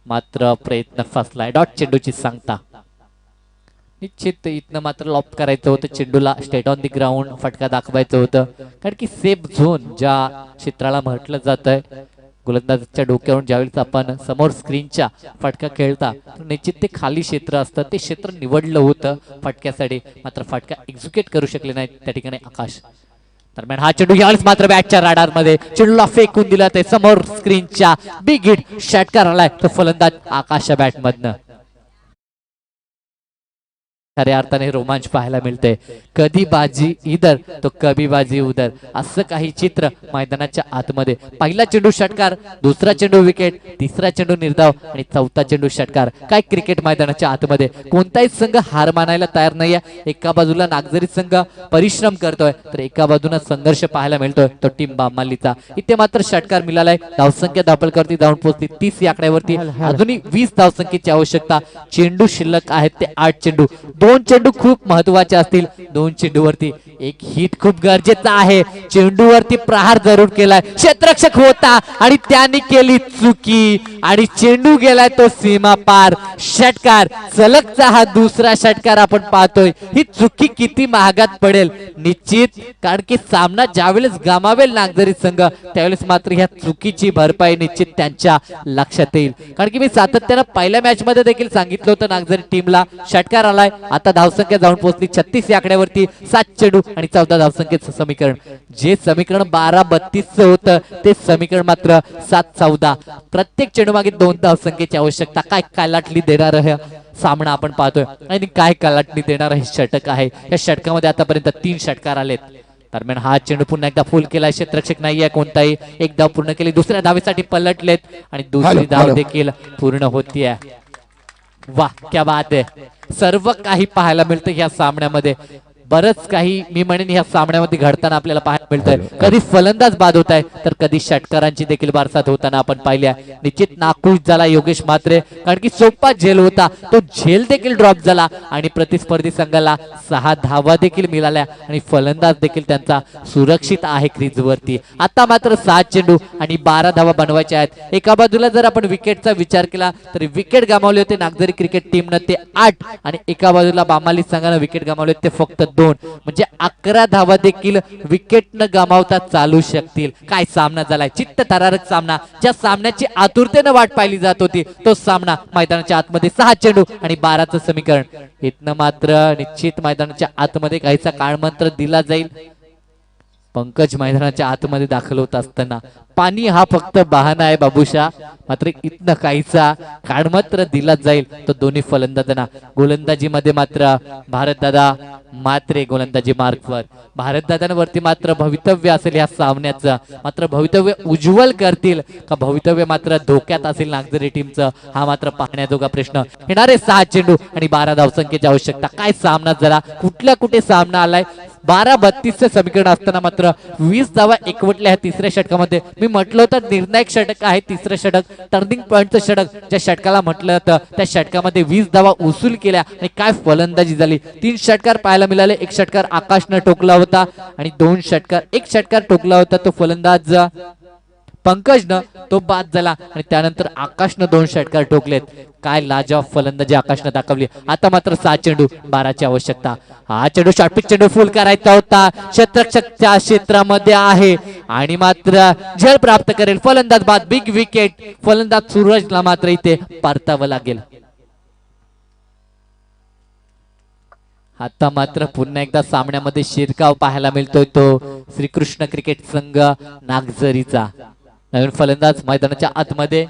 मात्र प्रयत्न फसलाय. डॉट चेंडूची सांगता. निश्चित इथनं मात्र लॉप करायचं होतं चेंडूला. स्टेट ऑन दी ग्राउंड फटका दाखवायचं होतं. कारण की सेफ झोन ज्या क्षेत्राला म्हटलं जात आहे, गोलंदाजाच्या डोक्यावरून ज्यावेळेस आपण समोर स्क्रीनच्या फटका खेळता निश्चित ते खाली क्षेत्र असतं. ते क्षेत्र निवडलं होतं फटक्यासाठी, मात्र फटका एक्झिक्यूट करू शकले नाही त्या ठिकाणी आकाश. दरम्यान हा चेंडू यावेळेस मात्र बॅटच्या राडार मध्ये चेंडूला फेकून दिला. ते समोर स्क्रीनच्या बिग हिट षटकार आलाय तो फलंदाज आकाशच्या बॅट मधनं. खऱ्या अर्थाने रोमांच पाहायला मिळते. कधी बाजी इधर तो कभी बाजी उधर असं काही चित्र मैदानाच्या आतमध्ये. पहिला चेंडू षटकार, दुसरा चेंडू विकेट, तिसरा चेंडू निर्धाव आणि चौथा चेंडू षटकार. काय क्रिकेट मैदानाच्या आतमध्ये. कोणताही संघ हार मानायला तयार नाहीये. एका बाजूला नागझरी संघ परिश्रम करतोय तर एका बाजूला संघर्ष पाहायला मिळतोय तो टीम बामालीचा. इथे मात्र षटकार मिळालाय. धावसंख्या धापलकरती जाऊन पोहोचली 30 या आकड्यावरती. अजूनही 20 धावसंख्येची आवश्यकता. चेंडू शिल्लक आहेत ते 8 चेंडू. 2 चेंडू खूप महत्वाचे असतील. 2 चेंडूवरती एक हिट खूप गरजेचा आहे. चेंडूवरती प्रहार जरूर केलाय. क्षेत्ररक्षक होता आणि त्यांनी केली चुकी आणि चेंडू गेलाय तो सीमा पार. षटकार सलगचा हा दुसरा षटकार आपण पाहतोय. ही चुकी किती महागात पडेल निश्चित. कारण की सामना ज्यावेळेस गमावेल नागझरी संघ त्यावेळेस मात्र ह्या चुकीची भरपाई निश्चित त्यांच्या लक्षात येईल. कारण की मी सातत्यानं पहिल्या मॅच मध्ये देखील सांगितलं होतं नागझरी टीमला षटकार आलाय. आता धावसंख्या जाऊन पोहोचली 36 या आकड्यावरती. 7 चेंडू आणि 14 धावसंख्येचं समीकरण. जे समीकरण 12-32 होतं ते समीकरण मात्र 7-14. प्रत्येक चेंडू मागे 2 धावसंख्येची आवश्यकता. काय कलाटली देणार सामना आपण पाहतोय आणि काय कलाटणी देणार हे षटक आहे. या षटकामध्ये आतापर्यंत 3 षटकार आलेत. दरम्यान हा चेंडू पुन्हा एकदा फुल केला, क्षेत्ररक्षक नाहीये कोणताही, एक धाव पूर्ण केली, दुसऱ्या धावेसाठी पलटलेत आणि दुसरी धाव देखील पूर्ण होतीये. वाह क्या बात आहे. सर्व काही पाहायला मिळतं या सामन्यामध्ये. बरंच काही मी म्हणेन या सामन्यामध्ये घडताना आपल्याला पाहायला मिळतंय. कधी फलंदाज बाद होत आहे तर कधी षटकारांची देखील बारसात होताना आपण पाहिल्या. निश्चित नाखुश झाला योगेश म्हात्रे, कारण की सोपा झेल होता तो झेल देखील ड्रॉप झाला आणि प्रतिस्पर्धी संघाला 6 धावा देखील मिळाल्या आणि फलंदाज देखील त्यांचा सुरक्षित आहे क्रीजवरती. आता मात्र 7 चेंडू आणि 12 धावा बनवायच्या आहेत. एका बाजूला जर आपण विकेटचा विचार केला तर विकेट गमावले होते नागझरी क्रिकेट टीमनं ते 8 आणि एका बाजूला बामाली संघानं विकेट गमावले ते फक्त 2, म्हणजे 11 धावा देखील विकेट न गमावता चालू शकतील. काय सामना झालाय, चित्त थरारक सामना. ज्या सामन्याची आतुरतेने वाट पाहिली जात होती तो सामना मैदानाच्या आतमध्ये 6 चेंडू आणि 12चं समीकरण. इथनं मात्र निश्चित मैदानाच्या आतमध्ये काहीसा काळमंत्र दिला जाईल. पंकज मैदानाच्या आतमध्ये दाखल होत असताना पाणी हा फक्त बहाणा आहे बाबूशा, मात्र इथनं काहीचा काळमंत्र दिला जाईल तो दोन्ही फलंदाजांना. गोलंदाजीमध्ये मात्र भारतदादा मात्रे गोलंदाजी मार्कवर. भारतदादांवरती मात्र भवितव्य असेल या सामन्याचं, मात्र भवितव्य उज्ज्वल करतील का भवितव्य मात्र धोक्यात असेल नागझरी टीमचं, हा मात्र पाहण्याजोगा प्रश्न. येणारे 6 चेंडू आणि 12 धावसंख्येची आवश्यकता. काय सामना जरा कुठल्या कुठे सामना आलाय. 12-32चे समीकरण असताना मात्र 20 धावा एकवटल्या ह्या तिसऱ्या षटकामध्ये. मी म्हटलं होतं निर्णायक षटक आहे तिसरं षटक, टर्निंग पॉइंटचं षटक ज्या षटकाला म्हटलं होतं त्या षटकामध्ये 20 धावा उसूल केल्या आणि काय फलंदाजी झाली. 3 षटकार पाहायला मिळाले. एक षटकार आकाशनं ठोकला होता आणि 2 षटकार, एक षटकार ठोकला होता तो फलंदाज पंकजनं, तो बाद झाला आणि त्यानंतर आकाशनं 2 षटकार ठोकलेत. काय लाजवाब फलंदाजी आकाशनं दाखवली. आता मात्र 7 चेंडू 12ची आवश्यकता. हा चेंडू शॉर्टपिच चेंडू फुल करायचा होता, क्षेत्ररक्षकच्या क्षेत्रामध्ये आहे आणि मात्र झेल प्राप्त करेल फलंदाज बाद. Big wicket. फलंदाज सूरजला मात्र इथे परतावं लागेल. आता मात्र पुन्हा एकदा सामन्यामध्ये शिरकाव पाहायला मिळतोय तो श्रीकृष्ण क्रिकेट संघ नागझरीचा. नवीन फलंदाज मैदानाच्या आतमध्ये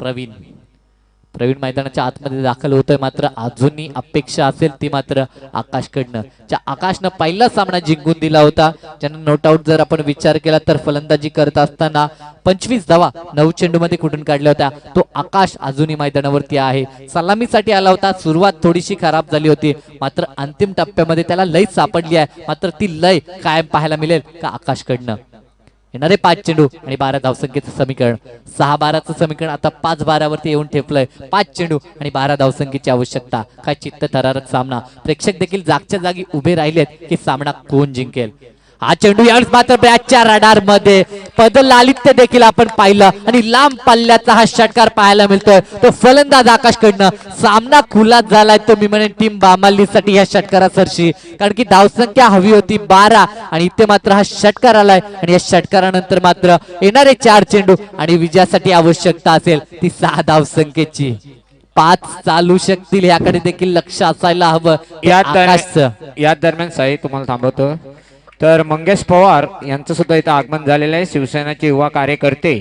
प्रवीण मैदानाच्या आतमध्ये दाखल होतोय. मात्र अजूनही अपेक्षा असेल ती मात्र आकाशकडनं. ज्या आकाशनं पहिला सामना जिंकून दिला होता, ज्यानं नोट आउट जर आपण विचार केला तर फलंदाजी करत असताना 25 धावा 9 चेंडू मध्ये कुठून काढल्या होत्या, तो आकाश अजूनही मैदानावरती आहे. सलामीसाठी आला होता. सुरुवात थोडीशी खराब झाली होती, मात्र अंतिम टप्प्यामध्ये त्याला लय सापडली आहे. मात्र ती लय कायम पाहायला मिळेल का आकाशकडनं. येणारे 5 चेंडू आणि 12 धावसंख्येचं समीकरण. 6-12चं समीकरण आता 5-12 वरती येऊन ठेपलंय. 5 चेंडू आणि 12 धावसंख्येची आवश्यकता. काय चित्त थरारक सामना. प्रेक्षक देखील जागच्या जागी उभे राहिलेत की सामना कोण जिंकेल. हा चेंडू यावेळेस मात्र बॅटच्या रडार मध्ये बदल लालित्य देखील आपण पाहिलं आणि लांब पल्ल्याचा हा षटकार पाहायला मिळतोय तो फलंदाज आकाशकडनं. सामना खुला झालाय तो मी म्हणेन टीम बामालीसाठी ह्या षटकारासरशी, कारण की धावसंख्या हवी होती 12 आणि इथे मात्र हा षटकार आलाय आणि या षटकारानंतर मात्र येणारे 4 चेंडू आणि विजयासाठी आवश्यकता असेल ती 6 धावसंख्येची. 5 चालू शकतील याकडे देखील लक्ष असायला हवं या दरम्यान साई तुम्हाला थांबवतो. तर मंगेश पवार यांचं सुद्धा इथं आगमन झालेलं आहे. शिवसेनाचे युवा कार्यकर्ते,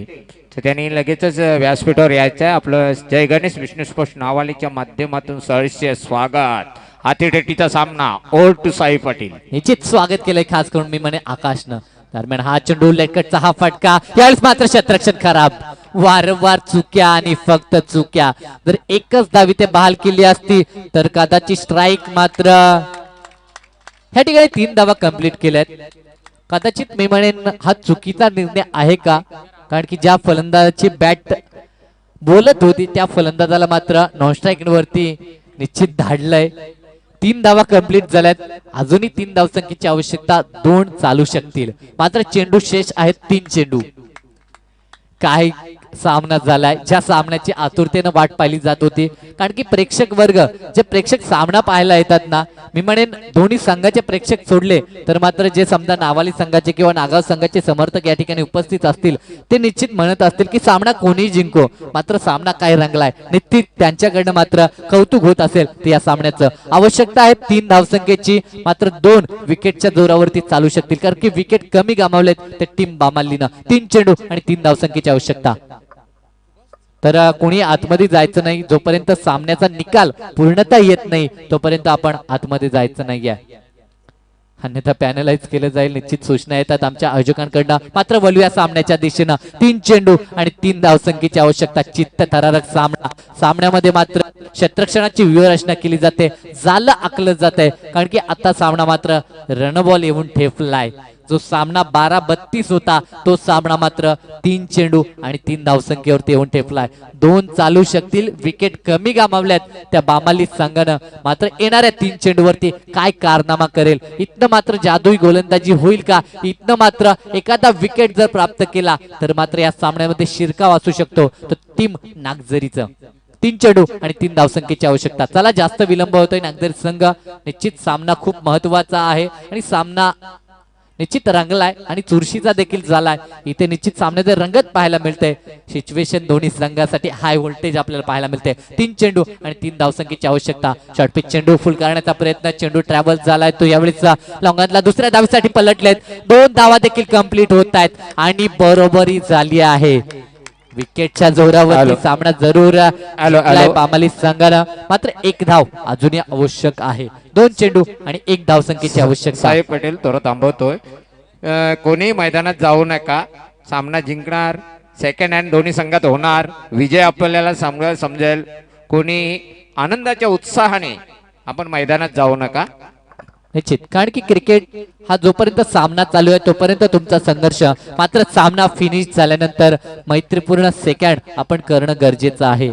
तर त्यांनी लगेचच व्यासपीठावर यायचं आहे. आपलं जय गणेश विष्णू स्पोर्ट्स नावालीच्या माध्यमातून सहर्ष स्वागत. हातीटेटीचा सामना ओल्ड टू साई पाटील. निश्चित स्वागत केलंय खास करून मी म्हणे आकाशनं. दरम्यान हा चेंडू लेटकटचा हा फटका. यावेळेस मात्र क्षेत्ररक्षण खराब. वारंवार चुक्या आणि फक्त चुक्या. जर एकच धाव इथे बहाल केली असती तर कदाचित स्ट्राईक. मात्र ह्या ठिकाणी 3 धावा कंप्लीट केल्यात. कदाचित मी म्हणेन हा चुकीचा निर्णय आहे का, कारण की ज्या फलंदाजाची बॅट बोलत होती त्या फलंदाजाला मात्र नॉन स्ट्राईक वरती निश्चित धाडलंय. 3 धावा कंप्लीट झाल्यात. अजूनही 3 धावसंख्येची आवश्यकता. 2 चालू शकतील, मात्र चेंडू शेष आहेत 3 चेंडू. काय सामना झालाय. ज्या सामन्याची आतुरतेनं वाट पाहिली जात होती, कारण की प्रेक्षक वर्ग जे प्रेक्षक सामना पाहायला येतात ना, मी म्हणेन दोन्ही संघाचे प्रेक्षक सोडले तर मात्र जे समजा नावाली संघाचे किंवा नागाव संघाचे समर्थक या ठिकाणी उपस्थित असतील ते निश्चित म्हणत असतील की सामना कोणी जिंको, मात्र सामना काय रंगलाय. निश्चित त्यांच्याकडनं मात्र कौतुक होत असेल तर या सामन्याचं. आवश्यकता आहे 3 धावसंख्येची, मात्र 2 विकेटच्या जोरावरती चालू शकतील, कारण की विकेट कमी गमावलेत ते टीम बामालीनं. 3 चेंडू आणि 3 धावसंख्येची आवश्यकता. तर कोणी आतमध्ये जायचं नाही. जोपर्यंत सामन्याचा निकाल पूर्णता येत नाही तोपर्यंत आपण आतमध्ये जायचं नाहीये. अन्यथा पॅनलाइज केलं जाईल. निश्चित सूचना येतात आमच्या आयोजकांकडनं. मात्र वळूया सामन्याच्या दिशेनं. 3 चेंडू आणि 3 धावसंख्येची आवश्यकता. चित्त थरारक सामना. सामन्यामध्ये मात्र क्षेत्ररक्षणाची व्यूहरचना केली जाते. जालं आखलं जात आहे कारण की आता सामना मात्र रणबॉल येऊन ठेपलाय. जो सामना 12-32 होता तो सामना मात्र 3 चेंडू आणि 3 धावसंख्येवरती येऊन ठेपलाय. 2 चालू शकतील. विकेट कमी गमावल्यात त्या बामाली संघानं. मात्र येणाऱ्या 3 चेंडूवरती काय कारनामा करेल. इथनं मात्र जादुई गोलंदाजी होईल का. इथनं मात्र एखादा विकेट जर प्राप्त केला तर मात्र या सामन्यामध्ये शिरकाव असू शकतो. तर टीम नागझरीचं 3 चेंडू आणि 3 धावसंख्येची आवश्यकता. चला जास्त विलंब होतोय. नागझरी संघ निश्चित सामना खूप महत्वाचा आहे आणि सामना निश्चित रंगलाय आणि चुरशीचा देखील झालाय. इथे निश्चित सामन्याचे रंगत पाहायला मिळते. सिच्युएशन दोन्ही संघासाठी हाय व्होल्टेज आपल्याला पाहायला मिळते. 3 चेंडू आणि 3 धावसंख्येची आवश्यकता. शॉर्ट पिच चेंडू फुल करण्याचा प्रयत्न. चेंडू ट्रॅव्हल झालाय तो यावेळेस लॉंगातला दुसऱ्या धावेसाठी पलटलेत. 2 धावा देखील कंप्लीट होत आहेत आणि बरोबरी झाली आहे. विकेटच्या जोरावर सामना जरूर जिंकलाय बामाली संघानं. मात्र 1 धाव अजूनही आवश्यक आहे. 2 चेंडू आणि 1 धावसंख्येची आवश्यकता. साहेब पटेल थोडं थांबवतोय. कोणी मैदानात जाऊ नका. सामना जिंकणार सेकंड हँड दोन्ही संघात होणार. विजय आपल्याला समजेल. कोणी आनंदाच्या उत्साहाने आपण मैदानात जाऊ नका. निश्चित कारण की क्रिकेट हा जोपर्यंत सामना चालू आहे तोपर्यंत तुमचा संघर्ष. मात्र सामना फिनिश झाल्यानंतर मैत्रीपूर्ण सेकंड आपण करणं गरजेचं आहे.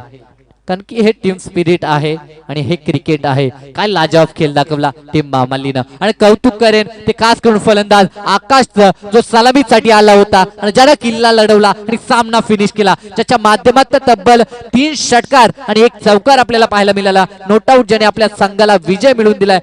कारण की हे टीम स्पिरिट आहे आणि हे क्रिकेट आहे. काय लाजवाब खेळ दाखवला टीम बामालीनं. आणि कौतुक करेन ते खास करून फलंदाज आकाश जो सलामीसाठी आला होता आणि ज्याला किल्ला लढवला आणि सामना फिनिश केला. ज्याच्या माध्यमातून तब्बल 3 षटकार आणि 1 चौकार आपल्याला पाहायला मिळाला. नोट आउट ज्याने आपल्या संघाला विजय मिळवून दिलाय.